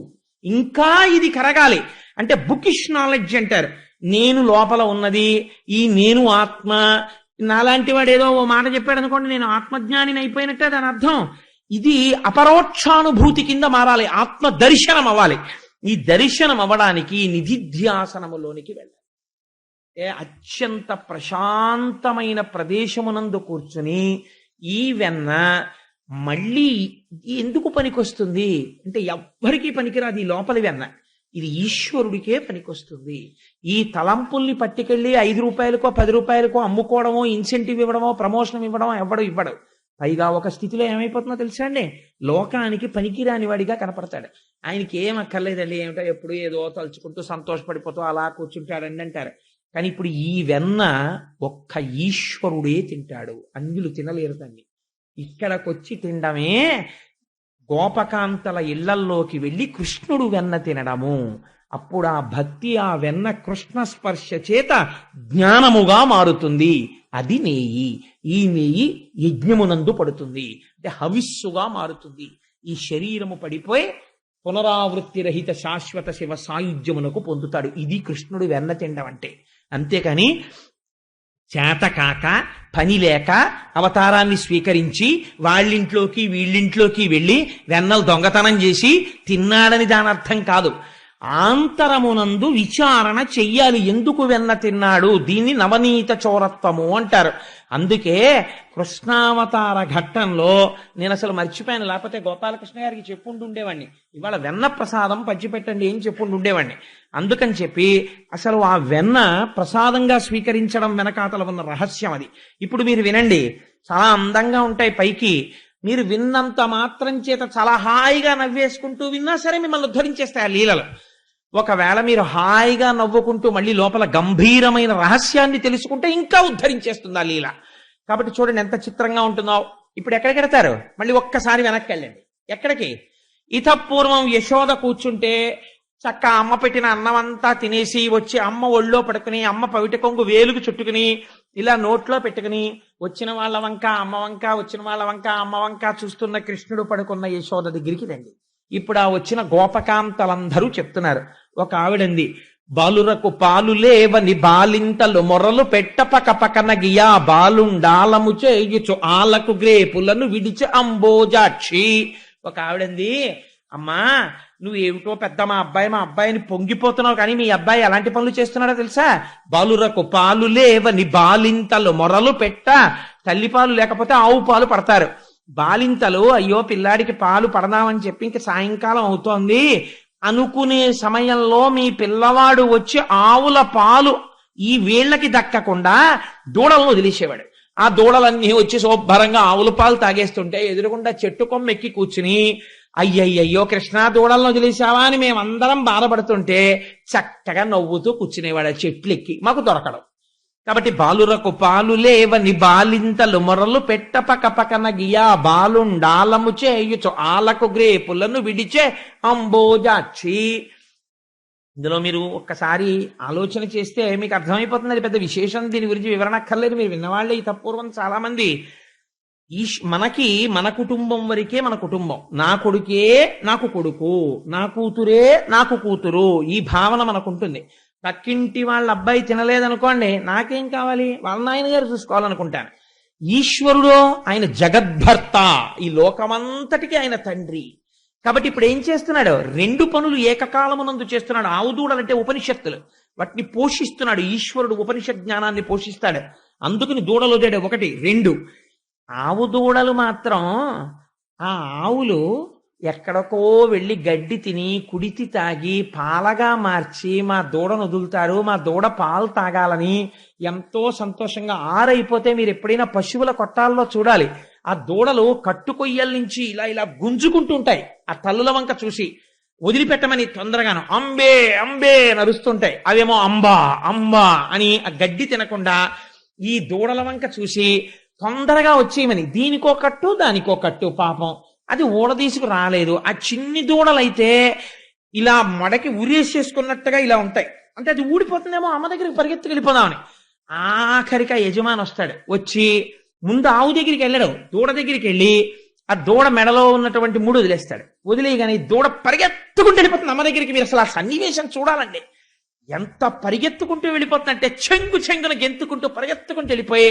ఇంకా ఇది కరగాలి అంటే బుకిష్ నాలెడ్జ్ అంటారు. నేను లోపల ఉన్నది, ఈ నేను ఆత్మ. నాలాంటి వాడు ఏదో ఓ మాట చెప్పాడు అనుకోండి, నేను ఆత్మజ్ఞానిని అయిపోయినట్టే దాని అర్థం. ఇది అపరోక్షానుభూతి కింద మారాలి, ఆత్మ దర్శనం అవ్వాలి. ఈ దర్శనం అవ్వడానికి నిధిధ్యాసనములోనికి వెళ్ళాలి. అత్యంత ప్రశాంతమైన ప్రదేశమునందు కూర్చుని ఈ వెన్న మళ్ళీ ఎందుకు పనికొస్తుంది అంటే ఎవ్వరికీ పనికిరాదు ఈ లోపలి వెన్న. ఇది ఈశ్వరుడికే పనికొస్తుంది. ఈ తలంపుల్ని పట్టుకెళ్ళి 5 రూపాయలకో 10 రూపాయలకో అమ్ముకోవడమో, ఇన్సెంటివ్ ఇవ్వడమో, ప్రమోషన్ ఇవ్వడమో ఇవ్వడు. పైగా ఒక స్థితిలో ఏమైపోతుందో తెలుసా అండి, లోకానికి పనికిరాని వాడిగా కనపడతాడు. ఆయనకి ఏం అక్కర్లేదండి, ఏమిటో ఎప్పుడు ఏదో తలుచుకుంటూ సంతోషపడిపోతూ అలా కూర్చుంటాడండి అంటారు. కానీ ఇప్పుడు ఈ వెన్న ఒక్క ఈశ్వరుడే తింటాడు, అన్యులు తినలేరు దాన్ని. ఇక్కడకొచ్చి తినడమే గోపకాంతల ఇళ్లల్లోకి వెళ్ళి కృష్ణుడు వెన్న తినడము. అప్పుడు ఆ భక్తి, ఆ వెన్న కృష్ణ స్పర్శ చేత జ్ఞానముగా మారుతుంది. అది నెయ్యి. ఈ నెయ్యి యజ్ఞమునందు పడుతుంది, అంటే హవిస్సుగా మారుతుంది. ఈ శరీరము పడిపోయి పునరావృత్తి రహిత శాశ్వత శివ సాయుధ్యమునకు పొందుతాడు. ఇది కృష్ణుడు వెన్న తినడం అంటే. అంతేకాని చేతకాక పని లేక అవతారాన్ని స్వీకరించి వాళ్ళింట్లోకి వీళ్ళింట్లోకి వెళ్ళి వెన్నలు దొంగతనం చేసి తిన్నాడని దాని అర్థం కాదు. ఆంతరమునందు విచారణ చెయ్యాలి, ఎందుకు వెన్న తిన్నాడు. దీన్ని నవనీత చోరత్వము అంటారు. అందుకే కృష్ణావతార ఘట్టంలో నేను అసలు మర్చిపోయాను, లేకపోతే గోపాలకృష్ణ గారికి చెప్పుంటూ ఉండేవాడిని, ఇవాళ వెన్న ప్రసాదం పంచిపెట్టండి ఏం చెప్పుంటూ ఉండేవాడిని. అందుకని చెప్పి అసలు ఆ వెన్న ప్రసాదంగా స్వీకరించడం వెనకాతల ఉన్న రహస్యం అది. ఇప్పుడు మీరు వినండి, చాలా అందంగా ఉంటాయి పైకి. మీరు విన్నంత మాత్రం చేత చాలా హాయిగా నవ్వేసుకుంటూ విన్నా సరే మిమ్మల్ని ఉద్ధరించేస్తాయి ఆ లీలలు. ఒకవేళ మీరు హాయిగా నవ్వుకుంటూ మళ్ళీ లోపల గంభీరమైన రహస్యాన్ని తెలుసుకుంటే ఇంకా ఉద్ధరించేస్తుంది ఆ లీల. కాబట్టి చూడండి ఎంత చిత్రంగా ఉంటుందో. ఇప్పుడు ఎక్కడికి వెడతారు, మళ్ళీ ఒక్కసారి వెనక్కి వెళ్ళండి. ఎక్కడికి? ఇతపూర్వం యశోద కూర్చుంటే చక్క అమ్మ పెట్టిన అన్నం అంతా తినేసి వచ్చి అమ్మ ఒళ్ళో పడుకుని, అమ్మ పవిట కొంగు వేలుగు చుట్టుకుని ఇలా నోట్లో పెట్టుకుని వచ్చిన వాళ్ళ వంక అమ్మ వంక, వచ్చిన వాళ్ళ వంక అమ్మ వంక చూస్తున్న కృష్ణుడు పడుకున్న యశోద దగ్గరికి రండి. ఇప్పుడు ఆ వచ్చిన గోపకాంతలందరూ చెప్తున్నారు. ఒక ఆవిడంది, బాలురకు పాలు లేవని బాలింతలు మొరలు పెట్టపక పకన గియా బాలుండాలము చేయుచు ఆలకు గ్రేపులను విడిచి అంబోజాక్షి. ఒక ఆవిడంది, అమ్మా నువ్వేమిటో పెద్ద మా అబ్బాయిని పొంగిపోతున్నావు, కానీ మీ అబ్బాయి ఎలాంటి పనులు చేస్తున్నాడో తెలుసా? బాలురకు పాలు లేవని బాలింతలు మొరలు పెట్ట, తల్లిపాలు లేకపోతే ఆవు పాలు పడతారు. బాలింతలు అయ్యో పిల్లాడికి పాలు పడదామని చెప్పి ఇంక సాయంకాలం అవుతోంది అనుకునే సమయంలో మీ పిల్లవాడు వచ్చి ఆవుల పాలు ఈ వీళ్ళకి దక్కకుండా దూడలను వదిలేసేవాడు. ఆ దూడలన్నీ వచ్చి శుభ్రంగా ఆవుల పాలు తాగేస్తుంటే ఎదురుగుండా చెట్టు కొమ్మ ఎక్కి కూర్చుని అయ్యయ్యో కృష్ణా దూడలను వదిలేసావా అని మేమందరం బాధపడుతుంటే చక్కగా నవ్వుతూ కూర్చునేవాడు చెట్లు ఎక్కి, మాకు దొరకడం. కాబట్టి బాలురకు పాలు లేవని బాలింతలు మొరలు పెట్టపక పకన గియా బాలుండాలము చేయుచు ఆలకు గ్రేపులను విడిచే అంబోజాక్షి. ఇందులో మీరు ఒక్కసారి ఆలోచన చేస్తే మీకు అర్థమైపోతుంది, అది పెద్ద విశేషం, దీని గురించి వివరణ అక్కర్లేదు. మీరు విన్నవాళ్ళే ఈ తప్పూర్వం చాలా మంది. మనకి మన కుటుంబం వరకే మన కుటుంబం, నా కొడుకే నాకు కొడుకు, నా కూతురే నాకు కూతురు, ఈ భావన మనకుంటుంది. పక్కింటి వాళ్ళ అబ్బాయి తినలేదనుకోండి, నాకేం కావాలి, వాళ్ళ నాయన గారు చూసుకోవాలనుకుంటాను. ఈశ్వరుడు ఆయన జగద్భర్త, ఈ లోకమంతటికి ఆయన తండ్రి. కాబట్టి ఇప్పుడు ఏం చేస్తున్నాడు, 2 పనులు ఏకకాలమునందు చేస్తున్నాడు. ఆవు దూడలంటే ఉపనిషత్తులు, వాటిని పోషిస్తున్నాడు ఈశ్వరుడు. ఉపనిషత్ జ్ఞానాన్ని పోషిస్తాడు. అందుకని దూడలు వదిలాడు. 1, 2 ఆవు దూడలు మాత్రం ఆ ఆవులు ఎక్కడికో వెళ్ళి గడ్డి తిని కుడితి తాగి పాలగా మార్చి మా దూడను వదులుతారు, మా దూడ పాలు తాగాలని ఎంతో సంతోషంగా. ఆరైపోతే మీరు ఎప్పుడైనా పశువుల కొట్టాల్లో చూడాలి, ఆ దూడలు కట్టుకొయ్యల నుంచి ఇలా ఇలా గుంజుకుంటూ ఉంటాయి. ఆ తల్లుల వంక చూసి వదిలిపెట్టమని తొందరగాను అంబే అంబే నరుస్తుంటాయి. అవేమో అంబా అంబా అని ఆ గడ్డి తినకుండా ఈ దూడల వంక చూసి తొందరగా వచ్చేయమని, దీనికో కట్టు దానికో కట్టు. పాపం అది ఊడదీసుకు రాలేదు. ఆ చిన్ని దూడలైతే ఇలా మడకి ఉరేసేసుకున్నట్టుగా ఇలా ఉంటాయి. అంటే అది ఊడిపోతుందేమో, అమ్మ దగ్గరికి పరిగెత్తుకెళ్ళిపోదామని. ఆఖరికి ఆ యజమాని వస్తాడు. వచ్చి ముందు ఆవు దగ్గరికి వెళ్ళాడు, దూడ దగ్గరికి వెళ్ళి ఆ దూడ మెడలో ఉన్నటువంటి ముడు వదిలేస్తాడు. వదిలేయగానే దూడ పరిగెత్తుకుంటూ వెళ్ళిపోతుంది అమ్మ దగ్గరికి. మీరు అసలు ఆ సన్నివేశం చూడాలండి, ఎంత పరిగెత్తుకుంటూ వెళ్ళిపోతుందంటే చెంగు చెంగున గెంతుకుంటూ పరిగెత్తుకుంటూ వెళ్ళిపోయి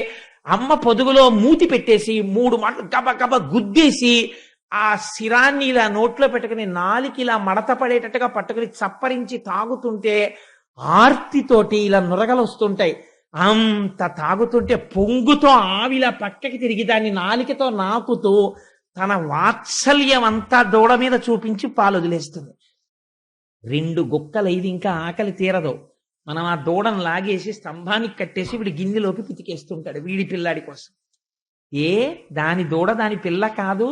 అమ్మ పొదుగులో మూతి పెట్టేసి 3 మాటలు గబ గబ గుద్దేసి ఆ శిరాన్ని ఇలా నోట్లో పెట్టుకుని నాలికి ఇలా మడత పడేటట్టుగా పట్టుకుని చప్పరించి తాగుతుంటే ఆర్తితోటి ఇలా నురగలు వస్తుంటాయి. అంత తాగుతుంటే పొంగుతో ఆవిలా పక్కకి తిరిగి దాన్ని నాలికతో నాకుతూ తన వాత్సల్యం అంతా దూడ మీద చూపించి పాలు వదిలేస్తుంది. 2 గుక్కలైది ఇంకా ఆకలి తీరదు. మనం ఆ దూడను లాగేసి స్తంభానికి కట్టేసి వీడి గిన్నెలోకి పితికేస్తుంటాడు వీడి పిల్లాడి కోసం. దాని దూడ దాని పిల్ల కాదు,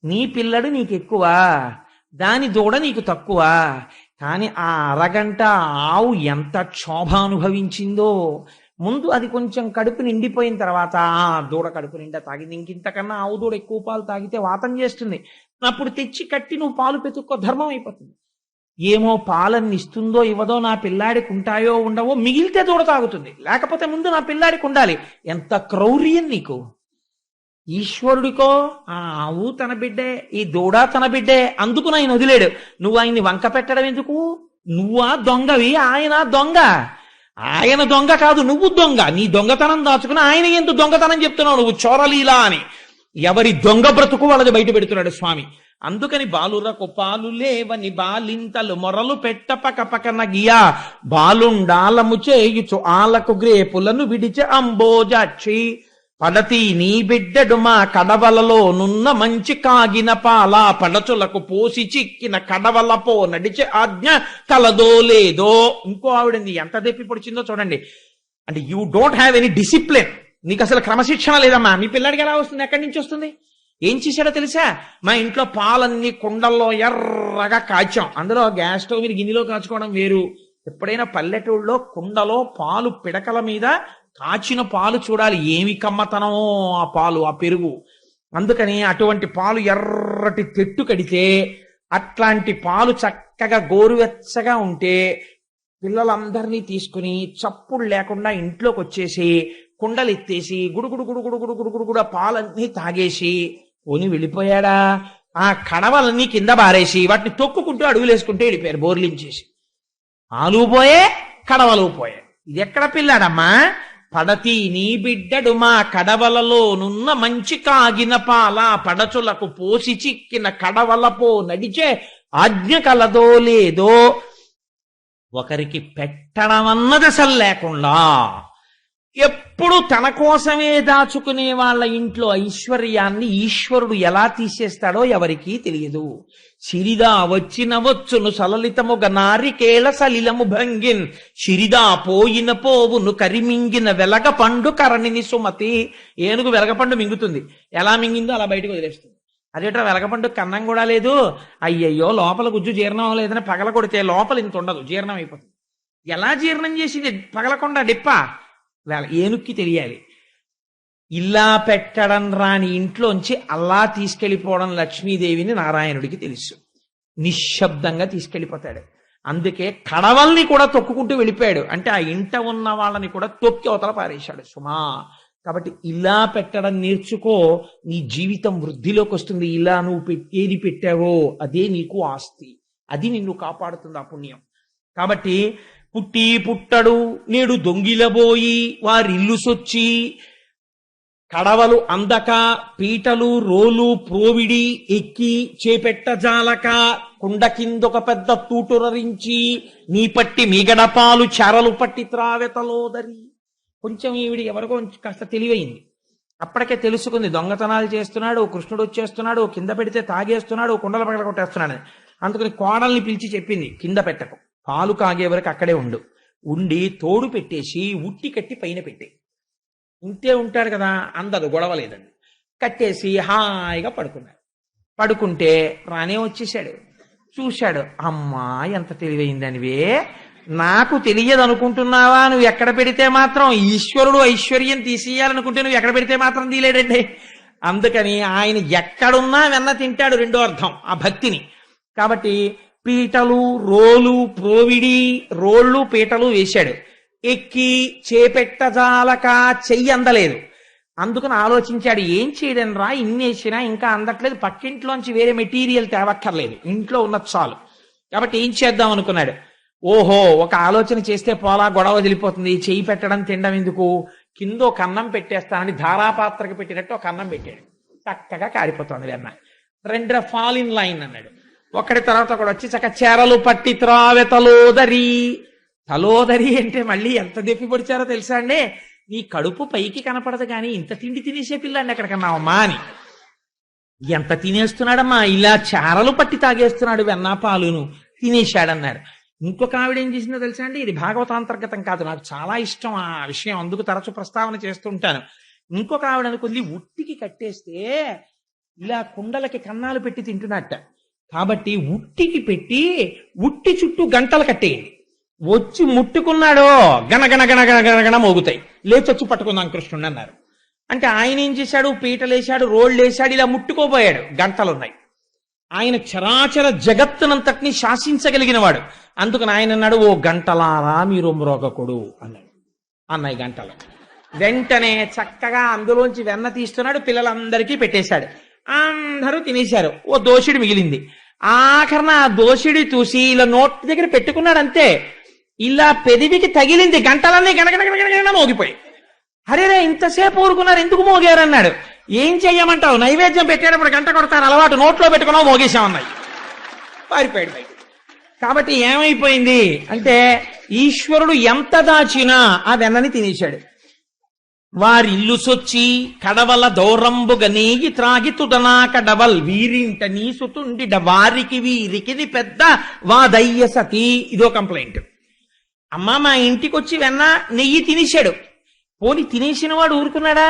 నీ పిల్లడు నీకు ఎక్కువ, దాని దూడ నీకు తక్కువ. కానీ ఆ అరగంట ఆవు ఎంత క్షోభ అనుభవించిందో. ముందు అది కొంచెం కడుపు నిండిపోయిన తర్వాత దూడ కడుపు నిండా తాగింది, ఇంకింతకన్నా ఆవు దూడ ఎక్కువ పాలు తాగితే వాతం చేస్తుంది, అప్పుడు తెచ్చి కట్టి నువ్వు పాలు పెతుక్కో, ధర్మం అయిపోతుంది. ఏమో పాలన్ని ఇస్తుందో ఇవ్వదో, నా పిల్లాడికి ఉంటాయో ఉండవో, మిగిలితే దూడ తాగుతుంది, లేకపోతే ముందు నా పిల్లాడికి ఉండాలి. ఎంత క్రౌర్యం నీకు! ఈశ్వరుడికో ఆ ఆవు తన బిడ్డే, ఈ దూడ తన బిడ్డే, అందుకు ఆయన వదిలేడు. నువ్వు ఆయన్ని వంక పెట్టడం ఎందుకు? నువ్వా దొంగవి, ఆయన దొంగ. ఆయన దొంగ కాదు, నువ్వు దొంగ. నీ దొంగతనం దాచుకుని ఆయన ఎందుకు దొంగతనం చెప్తున్నావు నువ్వు, చోరలీలా అని. ఎవరి దొంగ బ్రతుకు వాళ్ళది బయట పెడుతున్నాడు స్వామి. అందుకని బాలురకు పాలు లేవని బాలింతలు మొరలు పెట్ట పకపక నగియా, బాలుండాలము చేయుచు ఆలకు గ్రేపులను విడిచే అంబోజాక్షి, పడతి నీ బిడ్డడు మా కడవలలో నున్న మంచి కాగిన పాల, పడచులకు పోసి చిక్కిన కడవలపో నడిచే ఆజ్ఞ కలదో లేదో. ఇంకో ఆవిడంది ఎంత దెప్పి పొడిచిందో చూడండి. అంటే you don't have any discipline, నీకు అసలు క్రమశిక్షణ లేదమ్మా. మీ పిల్లాడికి ఎలా వస్తుంది, ఎక్కడి నుంచి వస్తుంది? ఏం చేశాడో తెలుసా? మా ఇంట్లో పాలన్నీ కుండల్లో ఎర్రగా కాచాం, అందులో గ్యాస్ స్టవ్ మీద గిన్నెలో కాచుకోవడం వేరు. ఎప్పుడైనా పల్లెటూళ్ళలో కుండలో పాలు పిడకల మీద కాచిన పాలు చూడాలి, ఏమి కమ్మతనమో ఆ పాలు, ఆ పెరుగు. అందుకని అటువంటి పాలు ఎర్రటి తెట్టు కడితే, అట్లాంటి పాలు చక్కగా గోరువెచ్చగా ఉంటే పిల్లలందరినీ తీసుకుని చప్పుడు లేకుండా ఇంట్లోకి వచ్చేసి కుండలు ఎత్తేసి గుడుగుడు గుడుగుడు గుడుగుడు గుడుగుడు పాలన్నీ తాగేసి కొని వెళ్ళిపోయాడా. ఆ కడవలన్నీ కింద బారేసి వాటిని తొక్కుకుంటూ అడుగులేసుకుంటూ వెళ్ళిపోయారు బోర్లించేసి. పాలు పోయే, కడవలు పోయే. ఇది ఎక్కడ పిల్లాడమ్మా? పడతి నీ బిడ్డడు మా కడవలలో నున్న మంచి కాగిన పాల, పడచులకు పోసి చిక్కిన కడవలపో నడిచే ఆజ్ఞ కలదో లేదో. ఒకరికి పెట్టడం అన్నది అసలు లేకుండా ఎప్పుడు తన కోసమే దాచుకునే వాళ్ళ ఇంట్లో ఐశ్వర్యాన్ని ఈశ్వరుడు ఎలా తీసేస్తాడో ఎవరికీ తెలియదు. సిరిదా వచ్చిన వచ్చును సలలితముగ నారికేళ సలిలము భంగిన్, సిరిదా పోయిన పోవును కరిమింగిన వెలగ పండు కరణిని సుమతి. ఏనుగు వెలగపండు మింగుతుంది, ఎలా మింగిందో అలా బయటకు వదిలేస్తుంది. అదేట్రా వెలగపండు కన్నం కూడా లేదు, అయ్యయ్యో లోపల గుజ్జు జీర్ణం అవ్వలేదని పగల కొడితే లోపల ఇంత ఉండదు, జీర్ణం అయిపోతుంది. ఎలా జీర్ణం చేసింది పగలకుండా డిప్ప? ఏనుక్కి తెలియాలి. ఇలా పెట్టడం రాని ఇంట్లోంచి అలా తీసుకెళ్లిపోవడం లక్ష్మీదేవిని నారాయణుడికి తెలుసు. నిశ్శబ్దంగా తీసుకెళ్లిపోతాడు. అందుకే కడవల్ని కూడా తొక్కుకుంటూ వెళ్ళిపోయాడు. అంటే ఆ ఇంట ఉన్న వాళ్ళని కూడా తొక్కి అవతల పారేశాడు సుమా. కాబట్టి ఇలా పెట్టడం నేర్చుకో, నీ జీవితం వృద్ధిలోకి వస్తుంది. ఇలా నువ్వు ఏది పెట్టావో అదే నీకు ఆస్తి, అది నిన్ను కాపాడుతుంది ఆ పుణ్యం. కాబట్టి పుట్టి పుట్టడు నేడు దొంగిలబోయి వారిల్లు సొచ్చి, కడవలు అందక పీటలు రోలు ప్రోవిడి ఎక్కి చేపెట్ట జాలక, కుండ కిందొక పెద్ద తూటురరించి నీ పట్టి మీగడపాలు చారలు పట్టి త్రావెతలోదరి. కొంచెం ఈవిడి ఎవరికో కాస్త తెలివైంది, అప్పటికే తెలుసుకుంది దొంగతనాలు చేస్తున్నాడు, కృష్ణుడు వచ్చేస్తున్నాడు, కింద పెడితే తాగేస్తున్నాడు, కుండల పగల కొట్టేస్తున్నాడు. అందుకని కోడల్ని పిలిచి చెప్పింది, కింద పెట్టకు, పాలు కాగే వరకు అక్కడే ఉండి తోడు పెట్టేసి ఉట్టి కట్టి పైన పెట్టి, ఇంతే ఉంటాడు కదా, అందదు గొడవలేదండి. కట్టేసి హాయిగా పడుకుంటే రానే వచ్చేసాడు. చూశాడు, అమ్మా ఎంత తెలివైందనివే, నాకు తెలియదు అనుకుంటున్నావా? నువ్వు ఎక్కడ పెడితే మాత్రం ఈశ్వరుడు ఐశ్వర్యం తీసేయాలనుకుంటే నువ్వు ఎక్కడ పెడితే మాత్రం తీలేడండి. అందుకని ఆయన ఎక్కడున్నా వెన్న తింటాడు, రెండో అర్థం ఆ భక్తిని. కాబట్టి పీటలు రోలు ప్రోవిడి, రోళ్ళు పీటలు వేశాడు. ఎక్కి చేపెట్టజాలక, చెయ్యి అందలేదు. అందుకని ఆలోచించాడు, ఏం చేయడం రా, ఇన్నేసినా ఇంకా అందట్లేదు, పక్కింట్లోంచి వేరే మెటీరియల్ తేవక్కర్లేదు, ఇంట్లో ఉన్నది చాలు. కాబట్టి ఏం చేద్దాం అనుకున్నాడు. ఓహో, ఒక ఆలోచన చేస్తే పోలా, గొడవ వదిలిపోతుంది, చెయ్యి పెట్టడం తినడం ఎందుకు, కింద ఒక అన్నం పెట్టేస్తానని ధారాపాత్రకి పెట్టినట్టు ఒక అన్నం పెట్టాడు. చక్కగా కారిపోతుంది వెన్న. 2 ఫాల్ ఇన్ లైన్ అన్నాడు. ఒకటి తర్వాత ఒకటి వచ్చి చక్క చెరలు పట్టి త్రావెతలోదరి. తలోదరి అంటే మళ్ళీ ఎంత దెప్పి పొడిచారో తెలుసా అండి? నీ కడుపు పైకి కనపడదు కానీ ఇంత తిండి తినేసే పిల్లండి ఎక్కడికన్నావమ్మా అని. ఎంత తినేస్తున్నాడమ్మా, ఇలా చారలు పట్టి తాగేస్తున్నాడు వెన్నా పాలును, తినేశాడన్నారు. ఇంకొక ఆవిడ ఏం చేసిందో తెలుసా అండి, ఇది భాగవతాంతర్గతం కాదు, నాకు చాలా ఇష్టం ఆ విషయం, అందుకు తరచు ప్రస్తావన చేస్తుంటాను. ఇంకొక ఆవిడ అనుకుంది, ఉట్టికి కట్టేస్తే ఇలా కుండలకి కన్నాలు పెట్టి తింటున్నట్ట, కాబట్టి ఉట్టికి పెట్టి ఉట్టి చుట్టూ గంటలు కట్టేయండి, వచ్చి ముట్టుకున్నాడో గణగణ గణగణ గణగణ మోగుతాయి, లేచొచ్చి పట్టుకుందాం కృష్ణుడు అన్నారు. అంటే ఆయన ఏం చేశాడు, పీటలేశాడు, రోళ్ళు వేశాడు, ఇలా ముట్టుకోబోయాడు, గంటలున్నాయి. ఆయన చరాచర జగత్తునంతటిని శాసించగలిగిన వాడు, అందుకని ఆయన అన్నాడు, ఓ గంటలారా మీరు మ్రోగకుడు అన్నాడు. అన్నాయి గంటలు. వెంటనే చక్కగా అందులోంచి వెన్న తీస్తున్నాడు, పిల్లలందరికీ పెట్టేశాడు, అందరూ తినేశారు. ఓ దోషుడు మిగిలింది. ఆఖరణ ఆ దోషుడి చూసి ఇలా నోట్ దగ్గర పెట్టుకున్నాడు, అంతే ఇలా పెదివికి తగిలింది, గంటలన్నీ గణగణ మోగిపోయి. అరేరే ఇంతసేపు ఊరుకున్నారు, ఎందుకు మోగారన్నాడు. ఏం చెయ్యమంటావు, నైవేద్యం పెట్టేటప్పుడు గంట కొడతారు అలవాటు, నోట్లో పెట్టుకున్నావు మోగేశామన్నాయి. పారిపోయాడు బయట. కాబట్టి ఏమైపోయింది అంటే ఈశ్వరుడు ఎంత దాచినా ఆ వెన్నని తినేశాడు. వారిల్లు సొచ్చి కడవల దౌరంబుగ నీగి త్రాగి తుదనా కడవల్ వీరింట నీసుతుండిడ వారికి వీరికిది పెద్ద వాదయ్య సతీ. ఇదో కంప్లైంట్. అమ్మా మా ఇంటికి వచ్చి వెన్న నెయ్యి తినేశాడు, పోని తినేసిన వాడు ఊరుకున్నాడా?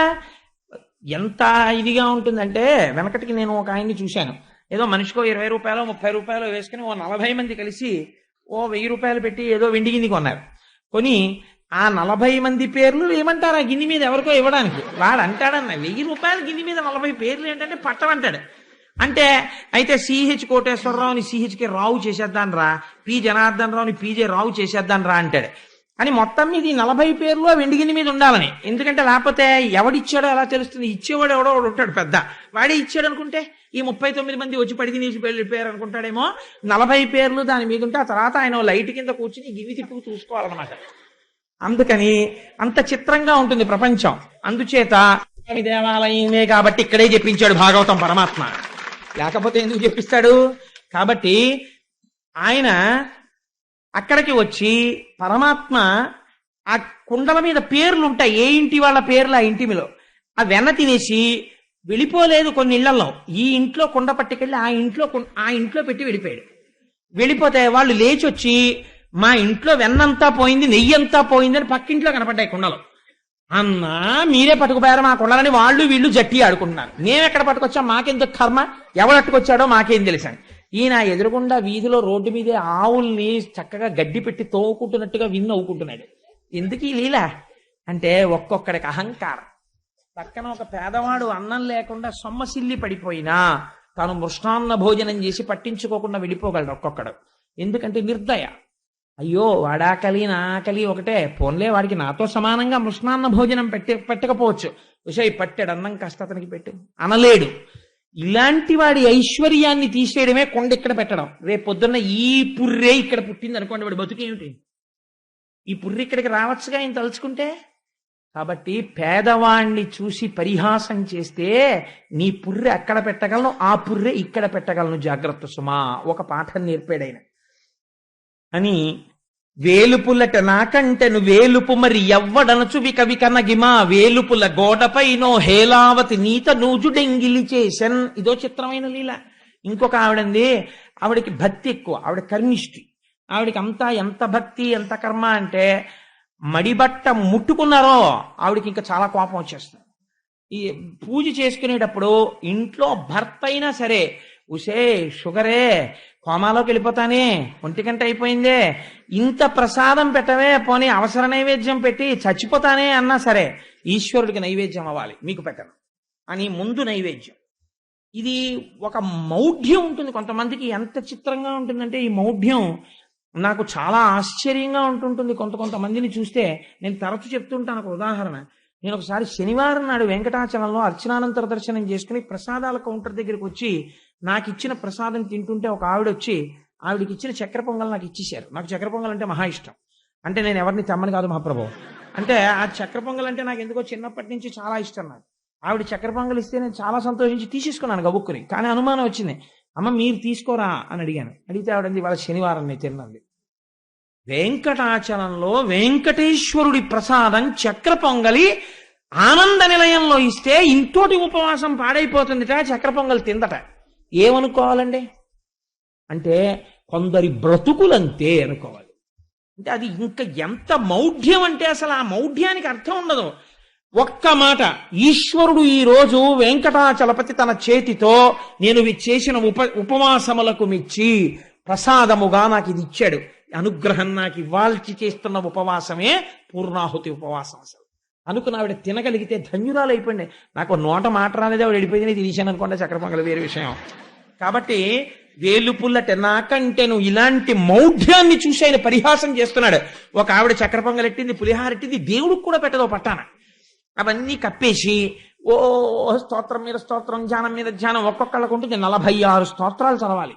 ఎంత ఇదిగా ఉంటుందంటే, వెనకటికి నేను ఒక ఆయన్ని చూశాను, ఏదో మనిషికో 20 రూపాయలు 30 రూపాయలు వేసుకుని ఓ 40 మంది కలిసి ఓ 1000 రూపాయలు పెట్టి ఏదో వెండి గిన్నె కొన్నారు. కొని ఆ 40 మంది పేర్లు ఏమంటారు ఆ గిన్నె మీద ఎవరికో ఇవ్వడానికి, వాడు అంటాడన్న 1000 రూపాయల గిన్నె మీద 40 పేర్లు ఏంటంటే పట్టమంటాడు. అంటే అయితే సిహెచ్ కోటేశ్వరరావుని సిహెచ్కి రావు చేసేద్దాను రా, పి జనార్దన్ రావుని పీజే రావు చేసేద్దాను రా అంటాడు. అని మొత్తం మీద ఈ 40 పేర్లు వెండి గిన్నె మీద ఉండాలని, ఎందుకంటే లేకపోతే ఎవడిచ్చాడో ఎలా తెలుస్తుంది, ఇచ్చేవాడు ఎవడో ఉంటాడు పెద్ద, వాడే ఇచ్చాడు అనుకుంటే ఈ 39 మంది వచ్చి పడి తినేసి వెళ్ళిపోయారు అనుకుంటాడేమో. 40 పేర్లు దాని మీద ఉంటే ఆ తర్వాత ఆయన లైట్ కింద కూర్చుని గిన్నె తిప్పుకు చూసుకోవాలన్నమాట. అందుకని అంత చిత్రంగా ఉంటుంది ప్రపంచం. అందుచేత దేవాలయమే కాబట్టి ఇక్కడే చెప్పించాడు భాగవతం పరమాత్మ, లేకపోతే ఎందుకు చెప్పిస్తాడు? కాబట్టి ఆయన అక్కడికి వచ్చి పరమాత్మ ఆ కుండల మీద పేర్లు ఉంటాయి, ఏ ఇంటి వాళ్ళ పేర్లు ఆ ఇంటి మీద, ఆ వెన్న తినేసి వెళ్ళిపోలేదు. కొన్ని ఇళ్లలో ఈ ఇంట్లో కుండ పట్టుకెళ్ళి ఆ ఇంట్లో పెట్టి వెళ్ళిపోయాడు. వెళ్ళిపోతే వాళ్ళు లేచి వచ్చి మా ఇంట్లో వెన్నంతా పోయింది, నెయ్యి అంతా పోయింది అని పక్కింట్లో కనపడ్డాయి కుండలు. అన్నా మీరే పట్టుకుపోయారు మా కుండలని వాళ్ళు వీళ్ళు జట్టి ఆడుకుంటున్నారు, మేమెక్కడ పట్టుకొచ్చాం, మాకెందుకు కర్మ, ఎవడట్టుకొచ్చాడో మాకేం తెలుసని ఈయన ఎదురుగుండా వీధిలో రోడ్డు మీదే ఆవుల్ని చక్కగా గడ్డి పెట్టి తోవుకుంటున్నట్టుగా నవ్వుకుంటున్నాడు. ఎందుకు ఈ లీల అంటే ఒక్కొక్కడికి అహంకారం. పక్కన ఒక పేదవాడు అన్నం లేకుండా సొమ్మసిల్లి పడిపోయినా తాను మృష్టాన్న భోజనం చేసి పట్టించుకోకుండా వెళ్ళిపోగలడు ఒక్కొక్కడు. ఎందుకంటే నిర్దయ. అయ్యో వాడాకలి నా ఆకలి ఒకటే, పోన్లే వాడికి నాతో సమానంగా మృష్టాన్న భోజనం పెట్టకపోవచ్చు, విషయ పట్టాడు అన్నం కాస్త అతనికి పెట్టు అనలేడు. ఇలాంటి వాడి ఐశ్వర్యాన్ని తీసేయడమే కొండ ఇక్కడ పెట్టడం. రేపు పొద్దున్న ఈ పుర్రే ఇక్కడ పుట్టింది అనుకోండి, వాడి బతుకేమిటి? ఈ పుర్రె ఇక్కడికి రావచ్చుగా ఆయన తలుచుకుంటే. కాబట్టి పేదవాణ్ణి చూసి పరిహాసం చేస్తే నీ పుర్రె అక్కడ పెట్టగలను, ఆ పుర్రె ఇక్కడ పెట్టగలను, జాగ్రత్త సుమా. ఒక పాఠం నేర్పాడైన అని. వేలుపులట నాకంటెను వేలుపు మరి ఎవ్వడనచు వికనగిమా వేలుపుల గోడపై నో హేలావతి నీత నూజుడెంగిలి చేసన్. ఇదో చిత్రమైన లీల. ఇంకొక ఆవిడంది, ఆవిడకి భక్తి ఎక్కువ, ఆవిడ కర్మిష్టి. ఆవిడకి అంతా ఎంత భక్తి ఎంత కర్మ అంటే మడిబట్ట ముట్టుకున్నారో ఆవిడకి ఇంకా చాలా కోపం వచ్చేస్తుంది. ఈ పూజ చేసుకునేటప్పుడు ఇంట్లో భర్త అయినా సరే, ఉసే షుగరే కోమాలోకి వెళ్ళిపోతానే, 1 గంట అయిపోయిందే, ఇంత ప్రసాదం పెట్టవే, పోనీ అవసర నైవేద్యం పెట్టి చచ్చిపోతానే అన్నా సరే ఈశ్వరుడికి నైవేద్యం అవ్వాలి, మీకు పెట్టను అని ముందు నైవేద్యం. ఇది ఒక మౌఢ్యం ఉంటుంది కొంతమందికి. ఎంత చిత్రంగా ఉంటుందంటే ఈ మౌఢ్యం నాకు చాలా ఆశ్చర్యంగా ఉంటుంటుంది. కొంతమందిని చూస్తే నేను తరచు చెప్తుంటాను. ఒక ఉదాహరణ, నేను ఒకసారి శనివారం నాడు వెంకటాచలంలో అర్చనానంతర దర్శనం చేసుకుని ప్రసాదాల కౌంటర్ దగ్గరికి వచ్చి నాకు ఇచ్చిన ప్రసాదం తింటుంటే ఒక ఆవిడ వచ్చి ఆవిడకి ఇచ్చిన చక్కెర పొంగల్ నాకు ఇచ్చేశారు. నాకు చక్కెర పొంగల్ అంటే మహా ఇష్టం. అంటే నేను ఎవరిని తెమ్మని కాదు మహాప్రభు, అంటే ఆ చక్కెర పొంగల్ అంటే నాకు ఎందుకో చిన్నప్పటి నుంచి చాలా ఇష్టం. నాకు ఆవిడ చక్కెర పొంగల్ ఇస్తే నేను చాలా సంతోషించి తీసేసుకున్నాను గబుక్కుని. కానీ అనుమానం వచ్చింది, అమ్మ మీరు తీసుకోరా అని అడిగాను. అడిగితే ఆవిడంది వాళ్ళ శనివారం నేను తిన్నది. వెంకటాచలంలో వెంకటేశ్వరుడి ప్రసాదం చక్ర పొంగలి ఆనంద నిలయంలో ఇస్తే ఇంతోటి ఉపవాసం పాడైపోతుందిట, చక్కెర పొంగల్ తిందట. ఏమనుకోవాలండి అంటే కొందరి బ్రతుకులంతే అనుకోవాలి. అంటే అది ఇంకా ఎంత మౌఢ్యం అంటే అసలు ఆ మౌఢ్యానికి అర్థం ఉండదు. ఒక్క మాట, ఈశ్వరుడు ఈ రోజు వెంకటాచలపతి తన చేతితో నేను చేసిన ఉపవాసములకు మెచ్చి ప్రసాదముగా నాకు ఇది ఇచ్చాడు, అనుగ్రహం నాకు ఇవ్వాల్చి చేస్తున్న ఉపవాసమే పూర్ణాహుతి ఉపవాసం. అసలు అనుకున్న ఆవిడ తినగలిగితే ధన్యురాలు అయిపోయింది. నాకు నోట మాట రాలేదే ఆవిడ వెళ్ళిపోయింది, తీసాను అనుకోండి చక్కెర పొంగల్ వేరే విషయం. కాబట్టి వేలుపుల్లట నాకంటే నువ్వు ఇలాంటి మౌఢ్యాన్ని చూసి ఆయన పరిహాసం చేస్తున్నాడు. ఒక ఆవిడ చక్కెర పొంగల్ ఎట్టింది, పులిహార ఎట్టింది, దేవుడికి కూడా పెట్టదో పట్టాన. అవన్నీ కప్పేసి ఓ స్తోత్రం మీద స్తోత్రం, ధ్యానం మీద ధ్యానం, ఒక్కొక్కళ్ళకు ఉంటుంది 46 స్తోత్రాలు చదవాలి.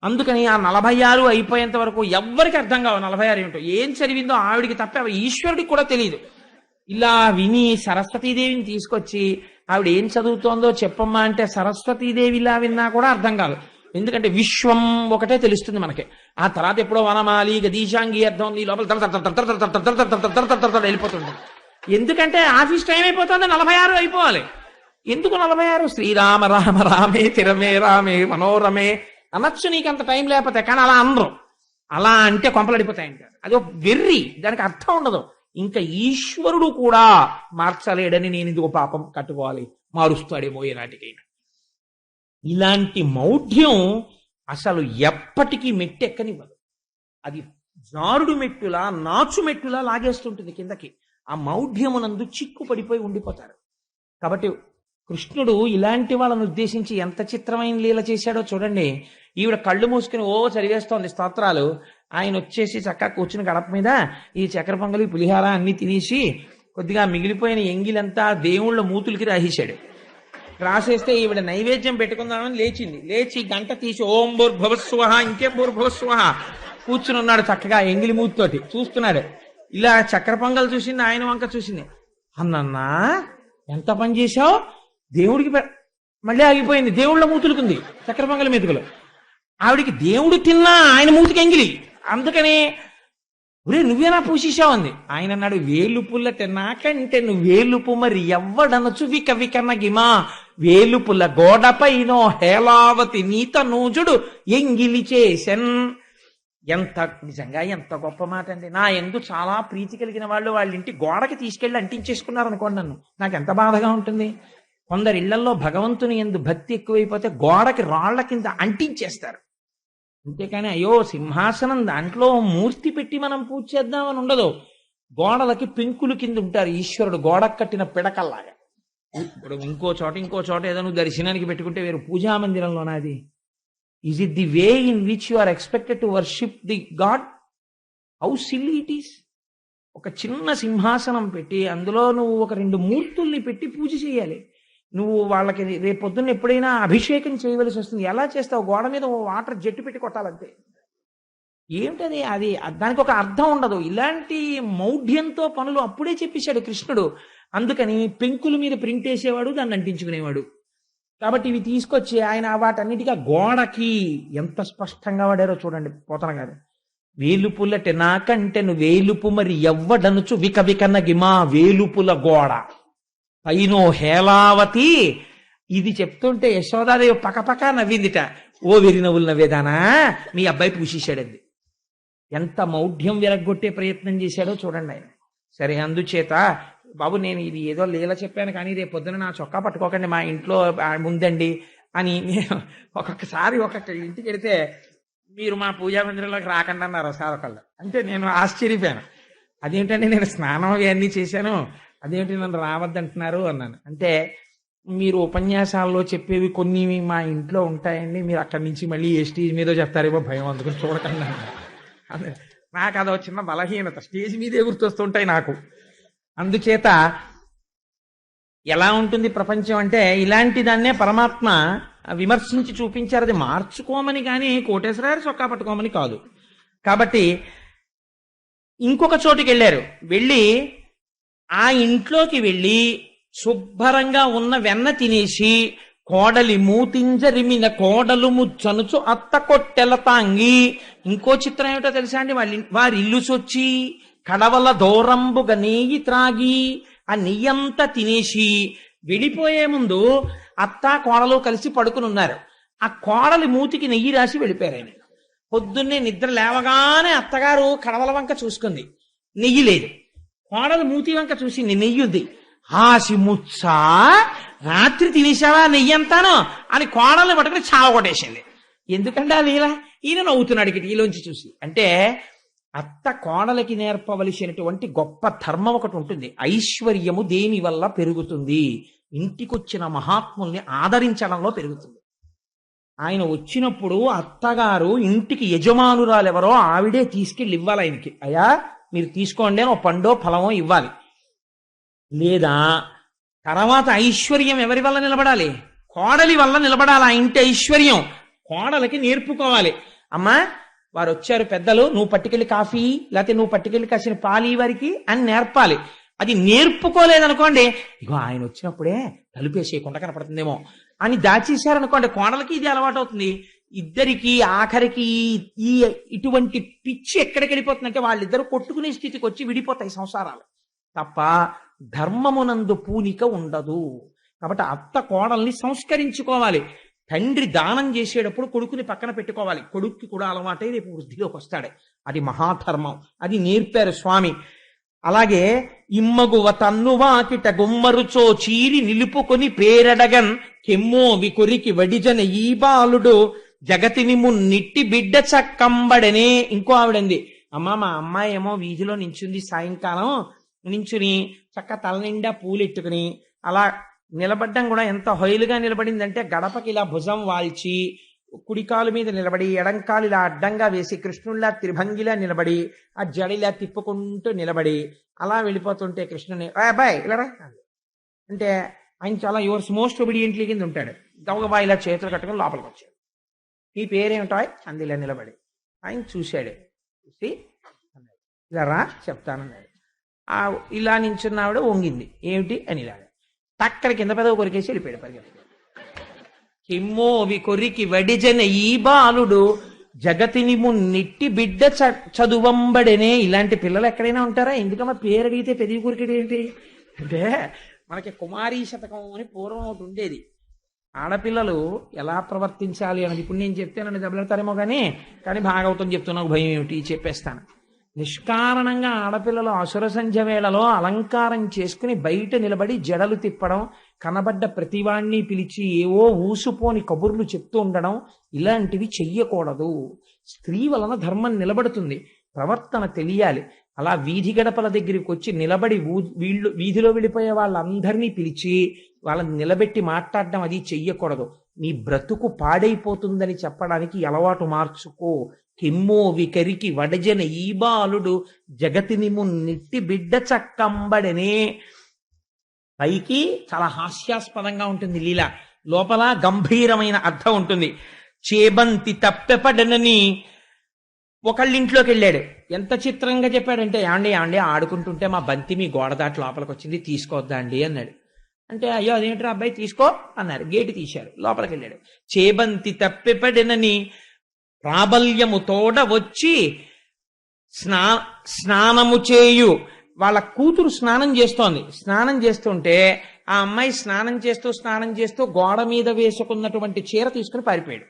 అందుకని ఆ 46 అయిపోయేంత వరకు ఎవ్వరికి అర్థం కావు 46 ఏమిటో. ఏం చదివిందో ఆవిడికి తప్ప ఈశ్వరుడికి కూడా తెలియదు. ఇలా విని సరస్వతీదేవిని తీసుకొచ్చి ఆవిడ ఏం చదువుతోందో చెప్పమ్మా అంటే సరస్వతీదేవి ఇలా విన్నా కూడా అర్థం కాదు. ఎందుకంటే విశ్వం ఒకటే తెలుస్తుంది మనకి. ఆ తర్వాత ఎప్పుడో వనమాలి గదీశాంగి అర్థం ఉంది, లోపల వెళ్ళిపోతుంది. ఎందుకంటే ఆఫీస్ టైం అయిపోతుంది, 46 అయిపోవాలి. ఎందుకు 46? శ్రీరామ రామ రామే తిరమే రామే మనోరమే అనొచ్చు నీకు అంత టైం లేకపోతే. కానీ అలా అనరు. అలా అంటే కొంపలడిపోతాయంట. అది ఒక వెర్రి, దానికి అర్థం ఉండదు. ఇంకా ఈశ్వరుడు కూడా మార్చలేడని నేను ఇందుకు పాపం కట్టుకోవాలి, మారుస్తాడేమో ఏనాటికైనా. ఇలాంటి మౌఢ్యం అసలు ఎప్పటికీ మెట్టెక్కనివ్వదు. అది జారుడు మెట్టులా నాచు మెట్టులా లాగేస్తుంటుంది కిందకి. ఆ మౌఢ్యమునందు చిక్కు పడిపోయి ఉండిపోతారు. కాబట్టి కృష్ణుడు ఇలాంటి వాళ్ళను ఉద్దేశించి ఎంత చిత్రమైన లీల చేశాడో చూడండి. ఈవిడ కళ్ళు మూసుకుని ఓ చదివేస్తోంది స్తోత్రాలు. ఆయన వచ్చేసి చక్కగా కూర్చుని గడప మీద ఈ చక్కెర పొంగలి పులిహార అన్ని తినేసి కొద్దిగా మిగిలిపోయిన ఎంగిలంతా దేవుళ్ళ మూతులకి రాసేశాడు. రాసేస్తే ఈవిడ నైవేద్యం పెట్టుకుందామని లేచింది. లేచి గంట తీసి ఓం భూర్భువస్సువః, ఇంకేం భూర్భువస్సువః కూర్చుని ఉన్నాడు చక్కగా ఎంగిలి మూతితోటి చూస్తున్నాడు. ఇలా చక్కెర పొంగల్ చూసింది, ఆయన వంక చూసింది. అన్నన్నా ఎంత పని చేశావు, దేవుడికి మళ్ళీ ఆగిపోయింది. దేవుళ్ళ మూతులుకుంది చక్కెర పొంగలి మెతుకులు. ఆవిడికి దేవుడు తిన్నా ఆయన మూతికి ఎంగిలి. అందుకని ఒరే నువ్వేనా పూసేశావు అంది. ఆయన అన్నాడు వేలుపుల్లట నాకంటే నువ్వు వేలుపు మరి ఎవ్వడనొచ్చు విక వికన్న గిమా, వేలుపుల్ల గోడపైనో హేలావతి నీత నూజుడు ఎంగిలి చేసెన్. ఎంత నిజంగా ఎంత గొప్ప మాట అండి. నా ఎందు చాలా ప్రీతి కలిగిన వాళ్ళు వాళ్ళ ఇంటి గోడకి తీసుకెళ్లి అంటించేసుకున్నారు అనుకోండి, నన్ను నాకు ఎంత బాధగా ఉంటుంది. కొందరి ఇళ్లలో భగవంతుని ఎందు భక్తి ఎక్కువైపోతే గోడకి రాళ్ల కింద అంటించేస్తారు. అంతేకాని అయ్యో సింహాసనం దాంట్లో మూర్తి పెట్టి మనం పూజ చేద్దామని ఉండదు. గోడలకి పెంకులు కింద ఉంటారు ఈశ్వరుడు, గోడకు కట్టిన పిడకల్లాగా. ఇప్పుడు ఇంకో చోట ఏదో నువ్వు దర్శనానికి పెట్టుకుంటే వేరు పూజా మందిరంలోనాది. Is it the way in which you are expected to worship the god? How silly it is. ఒక చిన్న సింహాసనం పెట్టి అందులో నువ్వు ఒక 2 మూర్తుల్ని పెట్టి పూజ చేయాలి. నువ్వు వాళ్ళకి రేపొద్దున్న ఎప్పుడైనా అభిషేకం చేయవలసి వస్తుంది. ఎలా చేస్తావు? గోడ మీద వాటర్ జట్టు పెట్టి కొట్టాలంతే. ఏమిటది? అది దానికి ఒక అర్థం ఉండదు. ఇలాంటి మౌఢ్యంతో పనులు అప్పుడే చెప్పేశాడు కృష్ణుడు. అందుకని పెంకుల మీద ప్రింట్ వేసేవాడు, దాన్ని అంటించుకునేవాడు. కాబట్టి ఇవి తీసుకొచ్చి ఆయన వాటన్నిటిగా గోడకి ఎంత స్పష్టంగా వాడారో చూడండి పోతన గారు. వేలుపుల్లట నాకంటే నువ్వు వేలుపు మరి ఎవ్వడనుచు విక వికన్న గిమా, వేలుపుల గోడ పైనో హేలావతి. ఇది చెప్తుంటే యశోదాదేవి పకపక నవ్విందిట. ఓ వెరి నవ్వులు నవ్వేదానా, మీ అబ్బాయి పూసేశాడండి. ఎంత మౌఢ్యం విరగ్గొట్టే ప్రయత్నం చేశాడో చూడండి ఆయన. సరే అందుచేత బాబు నేను ఇది ఏదో లీల చెప్పాను కానీ రేపు పొద్దున నా చొక్కా పట్టుకోకండి, మా ఇంట్లో ముందండి అని నేను ఒక్కొక్కసారి ఒక్కొక్క ఇంటికి వెడితే మీరు మా పూజా మందిరంలోకి రాకండి అన్నారు సార్ ఒకళ్ళు. అంటే నేను ఆశ్చర్యపోయాను. అదేంటంటే నేను స్నానం అవన్నీ చేశాను, అదేంటి నన్ను రావద్దంటున్నారు అన్నాను. అంటే మీరు ఉపన్యాసాల్లో చెప్పేవి కొన్ని మా ఇంట్లో ఉంటాయండి, మీరు అక్కడి నుంచి మళ్ళీ ఏ స్టేజ్ మీదో చెప్తారేమో భయం, అందుకని చూడకండి అన్నారు. నాకు అదో చిన్న బలహీనత, స్టేజ్ మీదే గుర్తొస్తుంటాయి నాకు. అందుచేత ఎలా ఉంటుంది ప్రపంచం అంటే ఇలాంటి దాన్నే పరమాత్మ విమర్శించి చూపించారు. అది మార్చుకోమని కానీ కోటేశ్వరారు చొక్కా పట్టుకోమని కాదు. కాబట్టి ఇంకొక చోటుకి వెళ్ళారు. వెళ్ళి ఆ ఇంట్లోకి వెళ్ళి శుభ్రంగా ఉన్న వెన్న తినేసి కోడలి మూతింజరిమిన కోడలు ముచ్చనుచు అత్త కొట్టెల తాంగి. ఇంకో చిత్రం ఏమిటో తెలుసా అండి? వారి ఇల్లు సొచ్చి కడవల దూరంబుగా నేయి త్రాగి ఆ నెయ్యంతా తినేసి వెళ్ళిపోయే ముందు అత్త కోడలు కలిసి పడుకుని ఉన్నారు. ఆ కోడలి మూతికి నెయ్యి రాసి వెళ్ళిపోయారు ఆయన. పొద్దున్నే నిద్ర లేవగానే అత్తగారు కడవల వంక చూసుకుంది, నెయ్యి లేదు. కోడలు మూతి వంక చూసింది, నెయ్యి ఉంది. ఆసి ముచ్చా, రాత్రి తినేసావా నెయ్యి అంతాను అని కోడల్ని పట్టుకుని చావగొట్టేసింది. ఎందుకంటే ఆ లీల, ఈయన నవ్వుతున్నాడు కిటికీలోంచి చూసి. అంటే అత్త కోడలికి నేర్పవలసినటువంటి గొప్ప ధర్మం ఒకటి ఉంటుంది. ఐశ్వర్యము దేని వల్ల పెరుగుతుంది? ఇంటికొచ్చిన మహాత్ముల్ని ఆదరించడంలో పెరుగుతుంది. ఆయన వచ్చినప్పుడు అత్తగారు ఇంటికి యజమానురాలెవరో ఆవిడే తీసుకెళ్ళి ఇవ్వాలి ఆయనకి. అయ్యా మీరు తీసుకోండి అని ఒక పండో ఫలమో ఇవ్వాలి. లేదా తర్వాత ఐశ్వర్యం ఎవరి వల్ల నిలబడాలి? కోడలి వల్ల నిలబడాలి. ఆ ఇంటి ఐశ్వర్యం కోడలికి నేర్పుకోవాలి. అమ్మా వారు వచ్చారు పెద్దలు, నువ్వు పట్టుకెళ్ళి కాఫీ, లేకపోతే నువ్వు పట్టుకెళ్ళి కాసిన పాలు వారికి అని నేర్పాలి. అది నేర్పుకోలేదనుకోండి, ఇగో ఆయన వచ్చినప్పుడే తలుపేసేయకుండా కనపడుతుందేమో అని దాచేశారనుకోండి, కోడలకి ఇది అలవాటు అవుతుంది. ఇద్దరికి ఆఖరికి ఈ ఇటువంటి పిచ్చి ఎక్కడికి వెళ్ళిపోతుందంటే వాళ్ళిద్దరూ కొట్టుకునే స్థితికి వచ్చి విడిపోతాయి సంసారాలు తప్ప ధర్మమునందు పూనిక ఉండదు. కాబట్టి అత్త కోడల్ని సంస్కరించుకోవాలి. తండ్రి దానం చేసేటప్పుడు కొడుకుని పక్కన పెట్టుకోవాలి. కొడుక్కి కూడా అలవాటై రేపు వృద్ధిలోకి వస్తాడు. అది మహాధర్మం. అది నేర్పారు స్వామి. అలాగే ఇమ్మగువ తన్నువాకిట గుమ్మరుచో చీరి నిలుపుకొని పేరడగన్ కెమ్మోవి కొరికి వడిజన ఈ బాలుడు జగతిని మున్నిట్టి బిడ్డ చక్కంబడనే. ఇంకో ఆవిడంది, అమ్మ మా అమ్మాయి ఏమో వీధిలో నించుంది, సాయంకాలం నించుని చక్క తల నిండా పూలెట్టుకుని అలా నిలబడ్డం కూడా ఎంత హొయలుగా నిలబడిందంటే, గడపకి ఇలా భుజం వాల్చి కుడికాలు మీద నిలబడి ఎడంకాలు ఇలా అడ్డంగా వేసి కృష్ణుడిలా త్రిభంగిలా నిలబడి ఆ జడిలా తిప్పుకుంటూ నిలబడి అలా వెళ్ళిపోతుంటే కృష్ణుని అబ్బాయి ఇలా అంటే ఆయన చాలా యువర్స్ మోస్ట్ ఒబీడియంట్లీ కింద ఉంటాడు. గవగబా ఇలా చేతులు కట్టుకుని లోపలికి వచ్చాడు. ఈ పేరేమిటాయ్ అంది ఇలా నిలబడి. ఆయన చూశాడు, చూసి ఇలా రా చెప్తానన్నాడు. ఇలా నించున్నావిడ వంగింది, ఏమిటి అని ఇలాగా టక్కడి కింద పెదవి కొరికేసి వెళ్ళిపోయాడు పరిగెత్తి. కిమ్మోవి కొరికి వడిజన ఈ బాలుడు జగతిని మున్నిట్టి బిడ్డ చదువంబడనే. ఇలాంటి పిల్లలు ఎక్కడైనా ఉంటారా? ఎందుకమ్మా పేరు అడిగితే పెదవి కొరికేది ఏంటి అంటే, మనకి కుమారీ శతకం అని పూర్వం ఒకటి ఉండేది. ఆడపిల్లలు ఎలా ప్రవర్తించాలి అన్నది ఇప్పుడు నేను చెప్తేనని దెబ్బలాడతారేమో కానీ భాగవతం చెప్తున్నా భయం ఏమిటి చెప్పేస్తాను. నిష్కారణంగా ఆడపిల్లలు అసుర సంధ్య వేళలో అలంకారం చేసుకుని బయట నిలబడి జడలు తిప్పడం, కనబడ్డ ప్రతివాణ్ణి పిలిచి ఏవో ఊసుపోని కబుర్లు చెప్తూ ఉండడం, ఇలాంటివి చెయ్యకూడదు. స్త్రీ వలన ధర్మం నిలబడుతుంది. ప్రవర్తన తెలియాలి. అలా వీధి గడపల దగ్గరికి వచ్చి నిలబడి వీధిలో వెళ్ళిపోయే వాళ్ళందరినీ పిలిచి వాళ్ళని నిలబెట్టి మాట్లాడడం అది చెయ్యకూడదు. నీ బ్రతుకు పాడైపోతుందని చెప్పడానికి అలవాటు మార్చుకో. కిమ్మో వికరికి వడజన ఈ బాలుడు జగతిని మున్నిట్టి బిడ్డ చక్కంబడనే. పైకి చాలా హాస్యాస్పదంగా ఉంటుంది లీల, లోపల గంభీరమైన అర్థం ఉంటుంది. చేబంతి తప్పెపడనని ఒకళ్ళింట్లోకి వెళ్ళాడు. ఎంత చిత్రంగా చెప్పాడంటే, ఏమండి ఆడుకుంటుంటే మా బంతి మీ గోడ దాటి లోపలికి వచ్చింది, తీసుకోవద్దా అండి అన్నాడు. అంటే అయ్యో అదేంటారు అబ్బాయి తీసుకో అన్నారు. గేటు తీశారు, లోపలికి వెళ్ళాడు. చేబంతి తప్పెపడనని ప్రాబల్యము తోడ వచ్చి స్నానము చేయు. వాళ్ళ కూతురు స్నానం చేస్తోంది. స్నానం చేస్తుంటే ఆ అమ్మాయి స్నానం చేస్తూ గోడ మీద వేసుకున్నటువంటి చీర తీసుకుని పారిపోయాడు.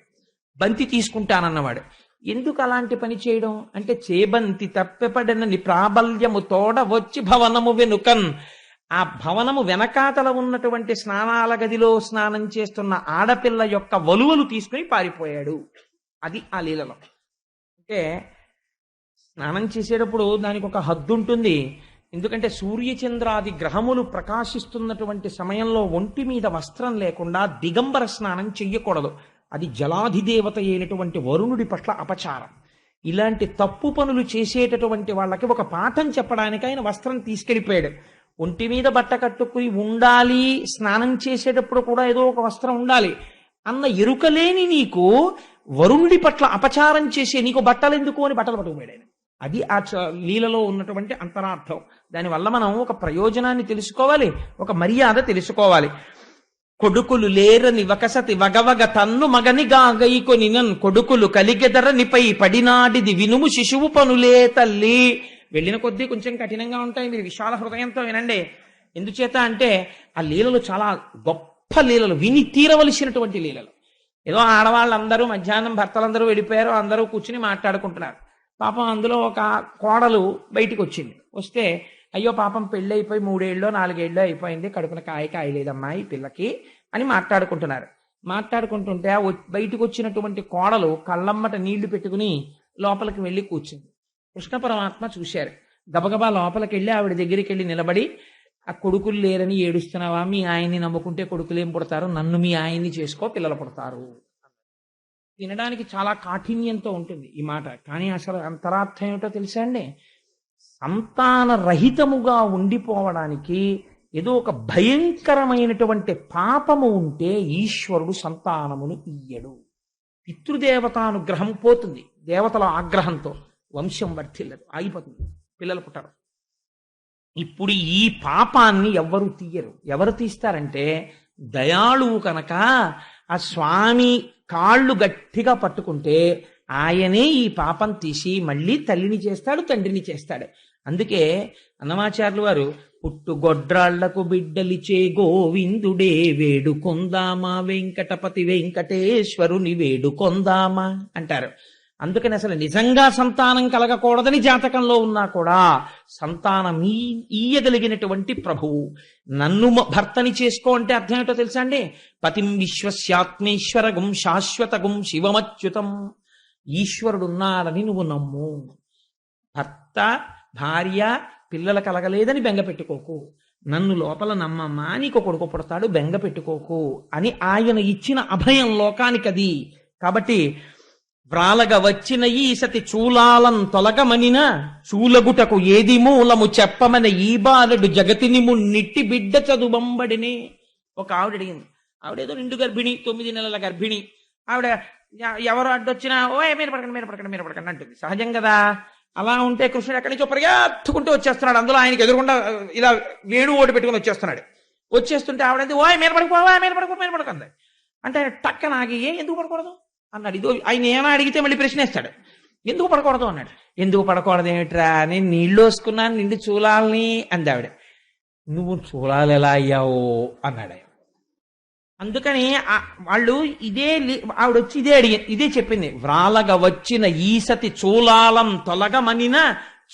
బంతి తీసుకుంటానన్నవాడు. ఎందుకు అలాంటి పని చేయడం అంటే, చేబంతి తప్పెపడనని ప్రాబల్యము తోడ వచ్చి భవనము వెనుకన్. ఆ భవనము వెనకాతల ఉన్నటువంటి స్నానాల గదిలో స్నానం చేస్తున్న ఆడపిల్ల యొక్క వలువలు తీసుకుని పారిపోయాడు. అది ఆ లీలలో. అంటే స్నానం చేసేటప్పుడు దానికి ఒక హద్దు ఉంటుంది. ఎందుకంటే సూర్యచంద్రాది గ్రహములు ప్రకాశిస్తున్నటువంటి సమయంలో ఒంటి మీద వస్త్రం లేకుండా దిగంబర స్నానం చెయ్యకూడదు. అది జలాధిదేవత అయినటువంటి వరుణుడి పట్ల అపచారం. ఇలాంటి తప్పు పనులు చేసేటటువంటి వాళ్ళకి ఒక పాఠం చెప్పడానికి ఆయన వస్త్రం తీసుకెళ్ళిపోయాడు. ఒంటి మీద బట్ట కట్టుకుని ఉండాలి, స్నానం చేసేటప్పుడు కూడా ఏదో ఒక వస్త్రం ఉండాలి అన్న ఎరుకలేని నీకు వరుణుడి పట్ల అపచారం చేసే నీకు బట్టలు ఎందుకు అని బట్టలు పట్టుకుపోయాడు ఆయన. అది ఆ లీలలో ఉన్నటువంటి అంతరార్థం. దానివల్ల మనం ఒక ప్రయోజనాన్ని తెలుసుకోవాలి, ఒక మర్యాద తెలుసుకోవాలి. కొడుకులు లేరని వకసతి వగవగ తన్ను మగని గాగైకొని నన్ కొడుకులు కలిగెదరనిపై పడినాడిది వినుము శిశువు పనులే తల్లి. వెళ్ళిన కొద్దీ కొంచెం కఠినంగా ఉంటాయి, మీరు విశాల హృదయంతో వినండి. ఎందుచేత అంటే ఆ లీలలు చాలా గొప్ప లీలలు, విని తీరవలసినటువంటి లీలలు. ఏదో ఆడవాళ్ళందరూ మధ్యాహ్నం భర్తలందరూ వెళ్ళిపోయారు, అందరూ కూర్చుని మాట్లాడుకుంటున్నారు. పాపం అందులో ఒక కోడలు బయటికి వచ్చింది. వస్తే అయ్యో పాపం పెళ్ళి అయిపోయి 3 ఏళ్ళో 4 ఏళ్ళో అయిపోయింది, కడుపున కాయలేదమ్మా ఈ పిల్లకి అని మాట్లాడుకుంటున్నారు. మాట్లాడుకుంటుంటే బయటకు వచ్చినటువంటి కోడలు కళ్ళమ్మట నీళ్లు పెట్టుకుని లోపలికి వెళ్ళి కూర్చుంది. కృష్ణ పరమాత్మ చూశారు. గబగబా లోపలికి వెళ్ళి ఆవిడ దగ్గరికి వెళ్ళి నిలబడి, ఆ కొడుకులు లేరని ఏడుస్తున్నావా? మీ ఆయన్ని నమ్ముకుంటే కొడుకులేం పుడతారు, నన్ను మీ ఆయన్ని చేసుకో, పిల్లలు పుడతారు. వినడానికి చాలా కాఠిన్యంతో ఉంటుంది ఈ మాట, కానీ అసలు అంతరార్థం ఏమిటో తెలుసా అండి? సంతాన రహితముగా ఉండిపోవడానికి ఏదో ఒక భయంకరమైనటువంటి పాపము ఉంటే ఈశ్వరుడు సంతానమును ఇయ్యడు. పితృదేవతానుగ్రహం పోతుంది, దేవతల ఆగ్రహంతో వంశం వర్ధిల్లదు, ఆగిపోతుంది, పిల్లలు పుట్టరు. ఇప్పుడు ఈ పాపాన్ని ఎవ్వరు తీయరు. ఎవరు తీస్తారంటే దయాళువు కనుక ఆ స్వామి కాళ్ళు గట్టిగా పట్టుకుంటే ఆయనే ఈ పాపం తీసి మళ్ళీ తల్లిని చేస్తాడు, తండ్రిని చేస్తాడు. అందుకే అన్నమాచార్యులు వారు పుట్టుగొడ్రాళ్లకు బిడ్డలిచే గోవిందుడే వేడుకొందామా, వెంకటపతి వెంకటేశ్వరుని వేడుకొందామా అంటారు. అందుకని అసలు నిజంగా సంతానం కలగకూడదని జాతకంలో ఉన్నా కూడా సంతానం ఈయగలిగినటువంటి ప్రభువు నన్ను భర్తని చేసుకో అంటే అర్థం ఏంటో తెలుసా అండి? పతిం విశ్వస్యాత్మేశ్వరగుం శాశ్వతగుం శివమచ్యుతం. ఈశ్వరుడున్నాడని నువ్వు నమ్ము. భర్త భార్య పిల్లలు కలగలేదని బెంగ పెట్టుకోకు, నన్ను లోపల నమ్మమ్మా, నీకు కొడుకు పుడతాడు, బెంగ పెట్టుకోకు అని ఆయన ఇచ్చిన అభయం లోకానికది. కాబట్టి వ్రాలగ వచ్చిన ఈ సతి చూలాలం తొలగమనిన చూలగుటకు ఏది మూలము చెప్పమన ఈ బాలుడు జగతిని మున్నిట్టి బిడ్డ చదువంబడినే. ఒక ఆవిడ అడిగింది, ఆవిడేదో 2 గర్భిణి, 9 నెలల గర్భిణి. ఆవిడ ఎవరు అడ్డొచ్చినా మీరు పడకండి అంటుంది. సహజం కదా. అలా ఉంటే కృష్ణుడు ఎక్కడి నుంచో పరిగెత్తుకుంటూ వచ్చేస్తున్నాడు. అందులో ఆయనకి ఎదురుకుండా ఇలా వేణు ఓటు పెట్టుకుని వచ్చేస్తున్నాడు. వచ్చేస్తుంటే ఆవిడంది మీరు పడుకుంది అంటే ఆయన టక్కన ఆగి ఎందుకు పడకూడదు అన్నాడు. ఇదో ఆయన ఏమైనా అడిగితే మళ్ళీ ప్రశ్నేస్తాడు, ఎందుకు పడకూడదు అన్నాడు. ఎందుకు పడకూడదు ఏమిట్రా, నేను నీళ్ళు వేసుకున్నాను నిండి చూలాలని అంది ఆవిడ. నువ్వు చూలాలు ఎలా అయ్యావు అన్నాడు ఆయన. అందుకని వాళ్ళు ఆవిడొచ్చి ఇదే చెప్పింది. వ్రాలగ వచ్చిన ఈ సతి చూలాలం తొలగమనిన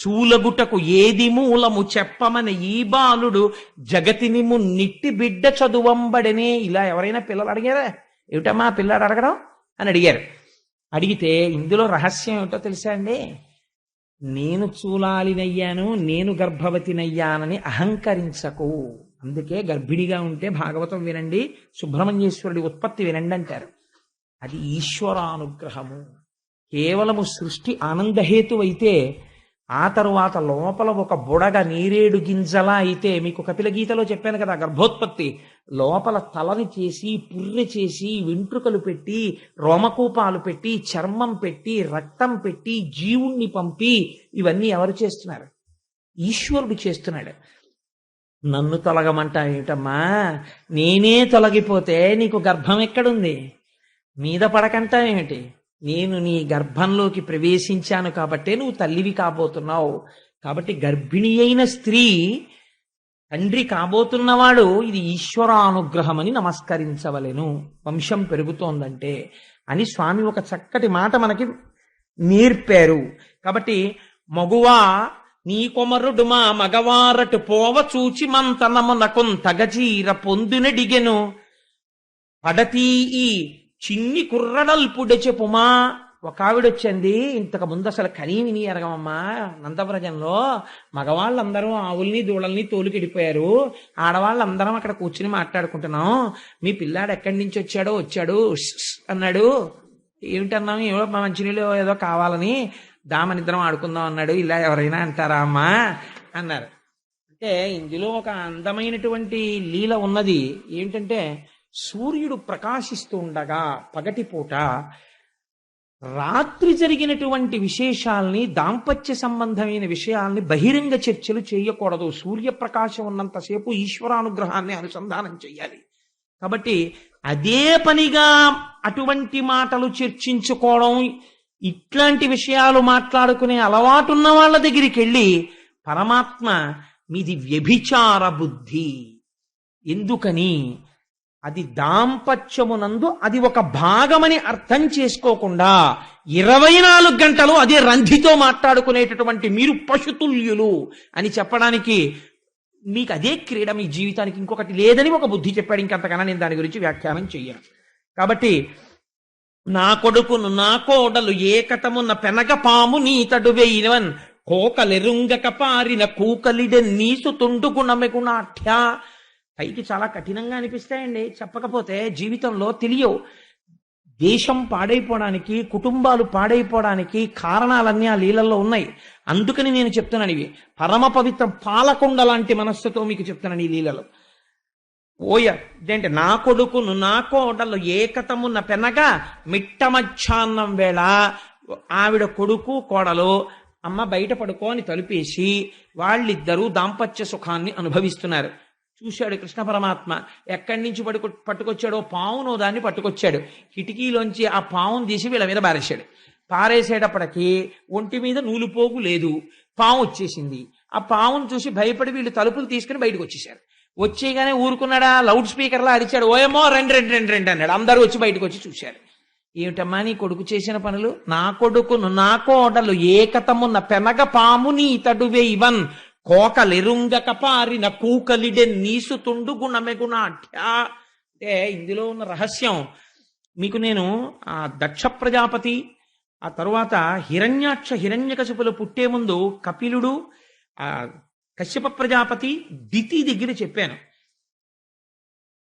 చూలగుటకు ఏది మూలము చెప్పమని ఈ బాలుడు జగతిని మున్నిట్టి బిడ్డ చదువంబడనే. ఇలా ఎవరైనా పిల్లలు అడిగారా? ఏమిటమ్మా పిల్లాడు అడగడం అని అడిగారు. అడిగితే ఇందులో రహస్యం ఏమిటో తెలుసా అండి? నేను చూలాలినయ్యాను, నేను గర్భవతినయ్యానని అహంకరించకు. అందుకే గర్భిణిగా ఉంటే భాగవతం వినండి, సుబ్రహ్మణ్యేశ్వరుడి ఉత్పత్తి వినండి అంటారు. అది ఈశ్వరానుగ్రహము. కేవలము సృష్టి ఆనందహేతు అయితే ఆ తరువాత లోపల ఒక బుడగ నీరేడు గింజలా అయితే, మీకు కపిల గీతలో చెప్పాను కదా, గర్భోత్పత్తి లోపల తలని చేసి పుర్రె చేసి వెంట్రుకలు పెట్టి రోమకూపాలు పెట్టి చర్మం పెట్టి రక్తం పెట్టి జీవుణ్ణి పంపి ఇవన్నీ ఎవరు చేస్తున్నారు? ఈశ్వరుడు చేస్తున్నాడు. నన్ను తొలగమంట ఏమిటమ్మా, నేనే తొలగిపోతే నీకు గర్భం ఎక్కడుంది? మీద పడకంట ఏమిటి? నేను నీ గర్భంలోకి ప్రవేశించాను కాబట్టే నువ్వు తల్లివి కాబోతున్నావు. కాబట్టి గర్భిణి అయిన స్త్రీ తండ్రి కాబోతున్నవాడు ఇది ఈశ్వరానుగ్రహం అని నమస్కరించవలెను, వంశం పెరుగుతోందంటే అని స్వామి ఒక చక్కటి మాట మనకి నేర్పారు. కాబట్టి మగువా నీ కొమరుడు మా మగవారటు పోవ చూచి మంతనమునకున్ తగజీర పొందునడిగెను పడతీ ఈ చిన్ని కుర్రడల్పుడె చెప్పుమా. ఒక ఆవిడొచ్చింది, ఇంతకు ముందు అసలు కనీవిని ఎరగమమ్మా, నందవ్రజంలో మగవాళ్ళందరూ ఆవుల్ని దూడల్ని తోలుకెడిపోయారు, ఆడవాళ్ళందరం అక్కడ కూర్చుని మాట్లాడుకుంటున్నాం, మీ పిల్లాడు ఎక్కడి నుంచి వచ్చాడు అన్నాడు. ఏమిటన్నాం? ఏవో మంచినీళ్ళు ఏదో కావాలని దామనిద్దరం ఆడుకుందాం అన్నాడు. ఇలా ఎవరైనా అంటారా అమ్మా అన్నారు. అంటే ఇందులో ఒక అందమైనటువంటి లీల ఉన్నది. ఏంటంటే సూర్యుడు ప్రకాశిస్తూ ఉండగా పగటిపూట రాత్రి జరిగినటువంటి విశేషాల్ని, దాంపత్య సంబంధమైన విషయాల్ని బహిరంగ చర్చలు చేయకూడదు. సూర్యప్రకాశం ఉన్నంతసేపు ఈశ్వరానుగ్రహాన్ని అనుసంధానం చెయ్యాలి. కాబట్టి అదే పనిగా అటువంటి మాటలు చర్చించుకోవడం, ఇట్లాంటి విషయాలు మాట్లాడుకునే అలవాటున్న వాళ్ళ దగ్గరికి వెళ్ళి పరమాత్మ మీది వ్యభిచార బుద్ధి. ఎందుకని? అది దాంపత్యమునందు అది ఒక భాగమని అర్థం చేసుకోకుండా 24 గంటలు అదే రంధితో మాట్లాడుకునేటటువంటి మీరు పశుతుల్యులు అని చెప్పడానికి, మీకు అదే క్రీడ, మీ జీవితానికి ఇంకొకటి లేదని ఒక బుద్ధి చెప్పాడు. ఇంకంతకన్నా నేను దాని గురించి వ్యాఖ్యానం చెయ్యను. కాబట్టి నా కొడుకును నా కోడలు ఏకతమున్న పెనగ పాము నీతడు వేయినవన్ కోకలెరుంగక పారిన కూకలిడెన్నీసు తుండుగుణమెగుణాఠ్య. పైకి చాలా కఠినంగా అనిపిస్తాయండి, చెప్పకపోతే జీవితంలో తెలియవు. దేశం పాడైపోవడానికి, కుటుంబాలు పాడైపోవడానికి కారణాలన్నీ ఆ లీలల్లో ఉన్నాయి. అందుకని నేను చెప్తున్నాను, ఇవి పరమ పవిత్ర పాలకొండ లాంటి మనస్సుతో మీకు చెప్తున్నాను ఈ లీలలు. ఇదేంటి? నా కొడుకును నా కోడలు ఏకతమున్న పెనగా మిట్ట మధ్యాహ్నం వేళ ఆవిడ కొడుకు కోడలు అమ్మ బయట పడుకో అని తలుపేసి వాళ్ళిద్దరూ దాంపత్య సుఖాన్ని అనుభవిస్తున్నారు. చూశాడు కృష్ణ పరమాత్మ. ఎక్కడి నుంచి పట్టుకొచ్చాడో పావునో దాన్ని పట్టుకొచ్చాడు. కిటికీలోంచి ఆ పావును తీసి వీళ్ళ మీద పారేశాడు. పారేసేటప్పటికి ఒంటి మీద నూలుపోగు లేదు, పాము వచ్చేసింది. ఆ పావును చూసి భయపడి వీళ్ళు తలుపులు తీసుకుని బయటకు వచ్చేసారు. వచ్చేగానే ఊరుకున్నాడా? లౌడ్ స్పీకర్లా అరిచాడు, ఓయమ్మో రండి రండి రండి రండి అన్నాడు. అందరూ వచ్చి బయటకు వచ్చి చూశారు. ఏమిటమ్మా నీ కొడుకు చేసిన పనులు? నా కొడుకును నా కోడలు ఏకతమున్న పెనగ పాము నీతడు వేయివన్ కోకలెరుంగక పారిన కూకలిడె నీసుతుండు గుణమెగుణాఠ్య. అంటే ఇందులో ఉన్న రహస్యం మీకు నేను ఆ దక్ష ప్రజాపతి, ఆ తరువాత హిరణ్యాక్ష హిరణ్యకశిపులు పుట్టే ముందు కపిలుడు, ఆ కశ్యప ప్రజాపతి, దితి దగ్గర చెప్పాను.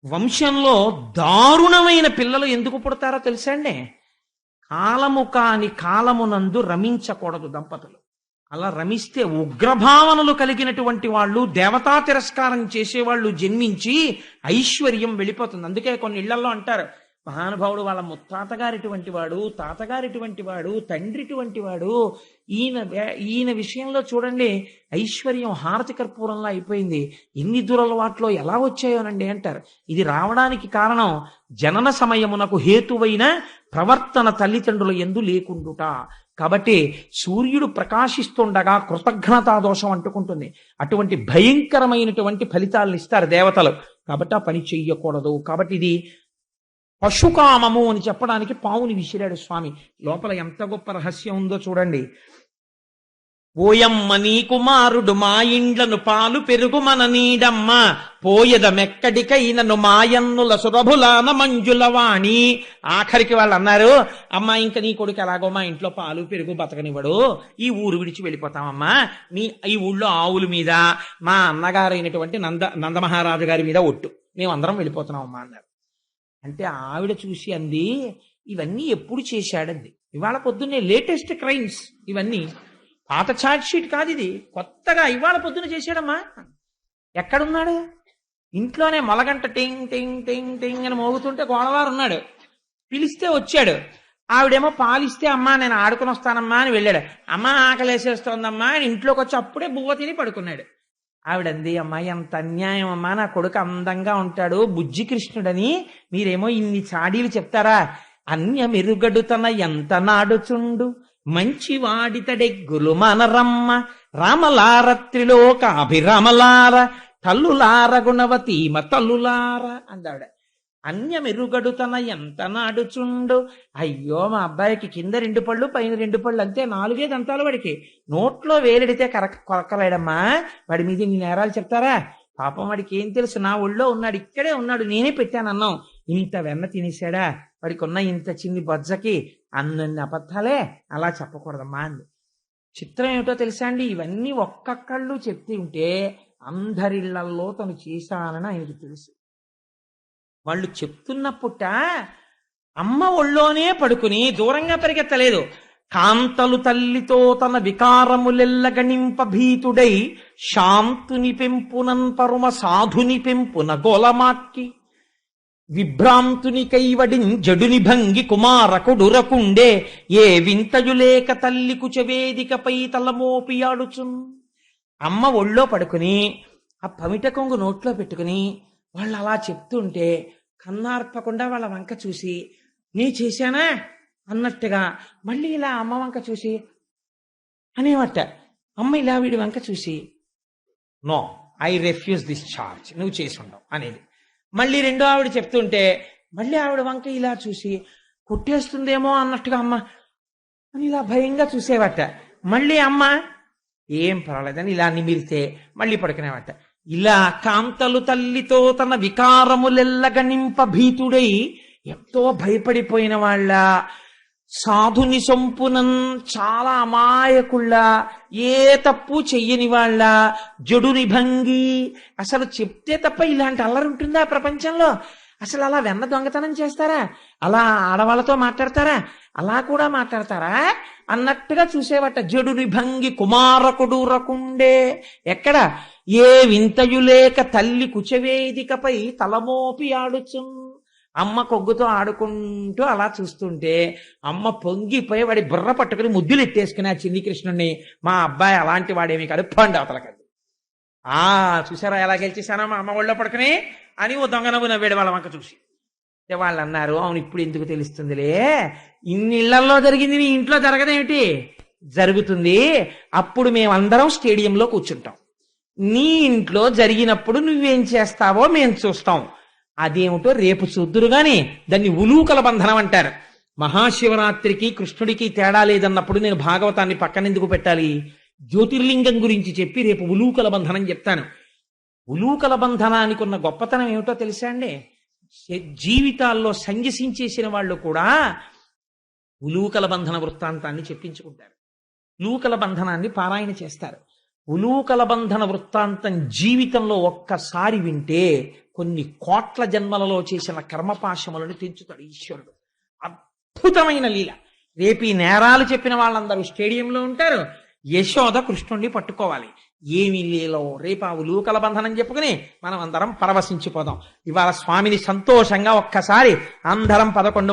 వంశంలో దారుణమైన పిల్లలు ఎందుకు పుడతారో తెలుసా అండి? కాలము కాని కాలమునందు రమించకూడదు దంపతులు. అలా రమిస్తే ఉగ్రభావనలు కలిగినటువంటి వాళ్ళు, దేవతా తిరస్కారం చేసేవాళ్ళు జన్మించి ఐశ్వర్యం వెళ్ళిపోతుంది. అందుకే కొన్ని ఇళ్లలో అంటారు, మహానుభావుడు వాళ్ళ ముత్తాతగారిటువంటి వాడు, తాతగారిటువంటి వాడు, తండ్రిటువంటి వాడు, ఈయన విషయంలో చూడండి ఐశ్వర్యం హారతి కర్పూరంలా అయిపోయింది, ఎన్ని దురలవాట్లో ఎలా వచ్చాయోనండి అంటారు. ఇది రావడానికి కారణం జనన సమయమునకు హేతువైన ప్రవర్తన తల్లిదండ్రుల యందు లేకుండుట. కాబట్టి సూర్యుడు ప్రకాశిస్తుండగా కృతజ్ఞతా దోషం అంటుకుంటుంది. అటువంటి భయంకరమైనటువంటి ఫలితాలను ఇస్తారు దేవతలు. కాబట్టి ఆ పని చెయ్యకూడదు. కాబట్టి ఇది పశుకామము అని చెప్పడానికి పావుని విసిరాడు స్వామి. లోపల ఎంత గొప్ప రహస్యం ఉందో చూడండి. ఓయమ్మ నీ కుమారుడు మా ఇండ్లను పాలు పెరుగు మన నీడమ్మ పోయదమెక్కడికైనను మాయన్నుల సురభులాన మంజుల వాణి. ఆఖరికి వాళ్ళు అన్నారు, అమ్మా ఇంక నీ కొడుకు ఎలాగో మా ఇంట్లో పాలు పెరుగు బతకనివ్వడు, ఈ ఊరు విడిచి వెళ్ళిపోతామమ్మా, ఈ ఊళ్ళో ఆవుల మీద మా అన్నగారైనటువంటి నందమహారాజు గారి మీద ఒట్టు, మేమందరం వెళ్ళిపోతున్నామమ్మా అన్నారు. అంటే ఆవిడ చూసి అంది, ఇవన్నీ ఎప్పుడు చేశాడంది. ఇవాళ పొద్దున్నే లేటెస్ట్ క్రైమ్స్ ఇవన్నీ, పాత ఛార్జ్ షీట్ కాదు ఇది, కొత్తగా ఇవాళ పొద్దున చేశాడమ్మా. ఎక్కడున్నాడు? ఇంట్లోనే మొలగంట టింగ్ టింగ్ టింగ్ టింగ్ అని మోగుతుంటే గోడవారు ఉన్నాడు. పిలిస్తే వచ్చాడు. ఆవిడేమో పాలిస్తే అమ్మా నేను ఆడుకుని వస్తానమ్మా అని వెళ్ళాడు. అమ్మ ఆకలేసేస్తోందమ్మా అని ఇంట్లోకి వచ్చి అప్పుడే బువ్వ తిని పడుకున్నాడు. ఆవిడంది, అమ్మాయి ఎంత అన్యాయం అమ్మా, నా కొడుకు అందంగా ఉంటాడు బుజ్జి కృష్ణుడని మీరేమో ఇన్ని చాడీలు చెప్తారా? అన్యమెరుగడుతన ఎంత నాడుచుండు మంచి వాడితడెగ్గులు మనరమ్మ రామలారత్రిలోక అభిరామలార తల్లులార గుణవతీమ తల్లులార అందావిడ. అన్యమెరుగడుతన ఎంత నాడుచుండు. అయ్యో మా అబ్బాయికి కింద 2 పళ్ళు పైన 2 పళ్ళు అంతే, 4 దంతాలు వాడికి, నోట్లో వేలెడితే కొరకలేడమ్మా, వాడి మీద ఇన్ని నేరాలు చెప్తారా? పాపం వాడికి ఏం తెలుసు, నా ఒళ్ళో ఉన్నాడు, ఇక్కడే ఉన్నాడు, నేనే పెట్టాను అన్నం, ఇంత వెన్న తినేశాడా, వాడికి ఉన్న ఇంత చిన్ని బొజ్జకి అన్నన్ని అబద్ధాలే, అలా చెప్పకూడదమ్మా అంది. చిత్రం ఏమిటో తెలుసా అండి, ఇవన్నీ ఒక్కొక్కళ్ళు చెప్తూ ఉంటే అందరిళ్లల్లో తను చేశానని ఆయనకి తెలుసు. వాళ్ళు చెప్తున్నప్పుట అమ్మ ఒళ్ళోనే పడుకుని దూరంగా పరిగెత్తలేదు. కాంతలు తల్లితో తన వికారములెల్లగణింప భీతుడై శాంతుని పెంపునన్ పరుమ సాధుని పెంపున గోలమాక్కి విభ్రాంతుని కైవడిన్ జడుని భంగి కుమారకుడురకుండే ఏ వింతయులేక తల్లి కుచవేదికపై తలమోపియాడుచున్. అమ్మ ఒళ్ళో పడుకుని ఆ పమిట కొంగు నోట్లో పెట్టుకుని వాళ్ళు అలా చెప్తుంటే కన్నార్పకుండా వాళ్ళ వంక చూసి నీ చేశానా అన్నట్టుగా మళ్ళీ ఇలా అమ్మ వంక చూసి అనేవట. అమ్మ ఇలా వీడి వంక చూసి no, I refuse this charge, నువ్వు చేసి ఉండవు అనేది. మళ్ళీ రెండో ఆవిడ చెప్తుంటే మళ్ళీ ఆవిడ వంక ఇలా చూసి కొట్టేస్తుందేమో అన్నట్టుగా అమ్మ అని ఇలా భయంగా చూసేవట. మళ్ళీ అమ్మ ఏం పర్వాలేదని ఇలా నిమిరితే మళ్ళీ పడుకునేవట. ఇలా కాంతలు తల్లితో తన వికారములెల్లగనింప భీతుడై ఎంతో భయపడిపోయిన వాళ్ళ, సాధుని సొంపునన్ చాలా అమాయకుళ్ళ, ఏ తప్పు చెయ్యని వాళ్ళ, జడుని భంగి, అసలు చెప్తే తప్ప ఇలాంటి అల్లరి ఉంటుందా ప్రపంచంలో? అసలు అలా వెన్న దొంగతనం చేస్తారా? అలా ఆడవాళ్ళతో మాట్లాడతారా? అలా కూడా మాట్లాడతారా అన్నట్టుగా చూసేవట. జడుని భంగి కుమారకుడు రకుండే, ఎక్కడ ఏ వింతయులేక తల్లి కుచవేదికపై తలమోపి ఆడుచున్. అమ్మ కొగ్గుతో ఆడుకుంటూ అలా చూస్తుంటే అమ్మ పొంగిపోయి వాడి బుర్ర పట్టుకుని ముద్దులు ఎట్టేసుకుని ఆ చిన్ని కృష్ణుడిని, మా అబ్బాయి అలాంటి వాడేమి కాదు, పండు అవతలకండి. చూసారా ఎలా గెలిచేశానో మా అమ్మ ఒళ్ళో పడుకుని అని ఓ దొంగ నవ్వు నవ్వేడు వాళ్ళ వంక చూసి. వాళ్ళు అన్నారు, అవును ఇప్పుడు ఎందుకు తెలుస్తుందిలే, ఇన్ని ఇళ్లలో జరిగింది నీ ఇంట్లో జరగదేమిటి? జరుగుతుంది. అప్పుడు మేమందరం స్టేడియంలో కూర్చుంటాం, నీ ఇంట్లో జరిగినప్పుడు నువ్వేం చేస్తావో మేము చూస్తాం. అదేమిటో రేపు చూద్దురు గాని దాన్ని ఉలూకల బంధనం అంటారు. మహాశివరాత్రికి కృష్ణుడికి తేడా లేదన్నప్పుడు నేను భాగవతాన్ని పక్కనెందుకు పెట్టాలి? జ్యోతిర్లింగం గురించి చెప్పి రేపు ఉలూకల బంధనం చెప్తాను. ఉలూకల బంధనానికి ఉన్న గొప్పతనం ఏమిటో తెలుసా అండి? జీవితాల్లో సంజసించేసిన వాళ్ళు కూడా ఉలూకల బంధన వృత్తాంతాన్ని చెప్పించుకుంటారు, ఉలూకల బంధనాన్ని పారాయణ చేస్తారు. ఉలూకల బంధన వృత్తాంతం జీవితంలో ఒక్కసారి వింటే కొన్ని కోట్ల జన్మలలో చేసిన కర్మపాశములను తెంచుతాడు ఈశ్వరుడు. అద్భుతమైన లీల. రేపు ఈ నేరాలు చెప్పిన వాళ్ళందరూ స్టేడియంలో ఉంటారు, యశోద కృష్ణుణ్ణి పట్టుకోవాలి. ఏమి లీలో రేపు ఆ ఉలూకల బంధనం చెప్పుకుని మనం అందరం పరవశించిపోదాం. ఇవాళ స్వామిని సంతోషంగా ఒక్కసారి అందరం 11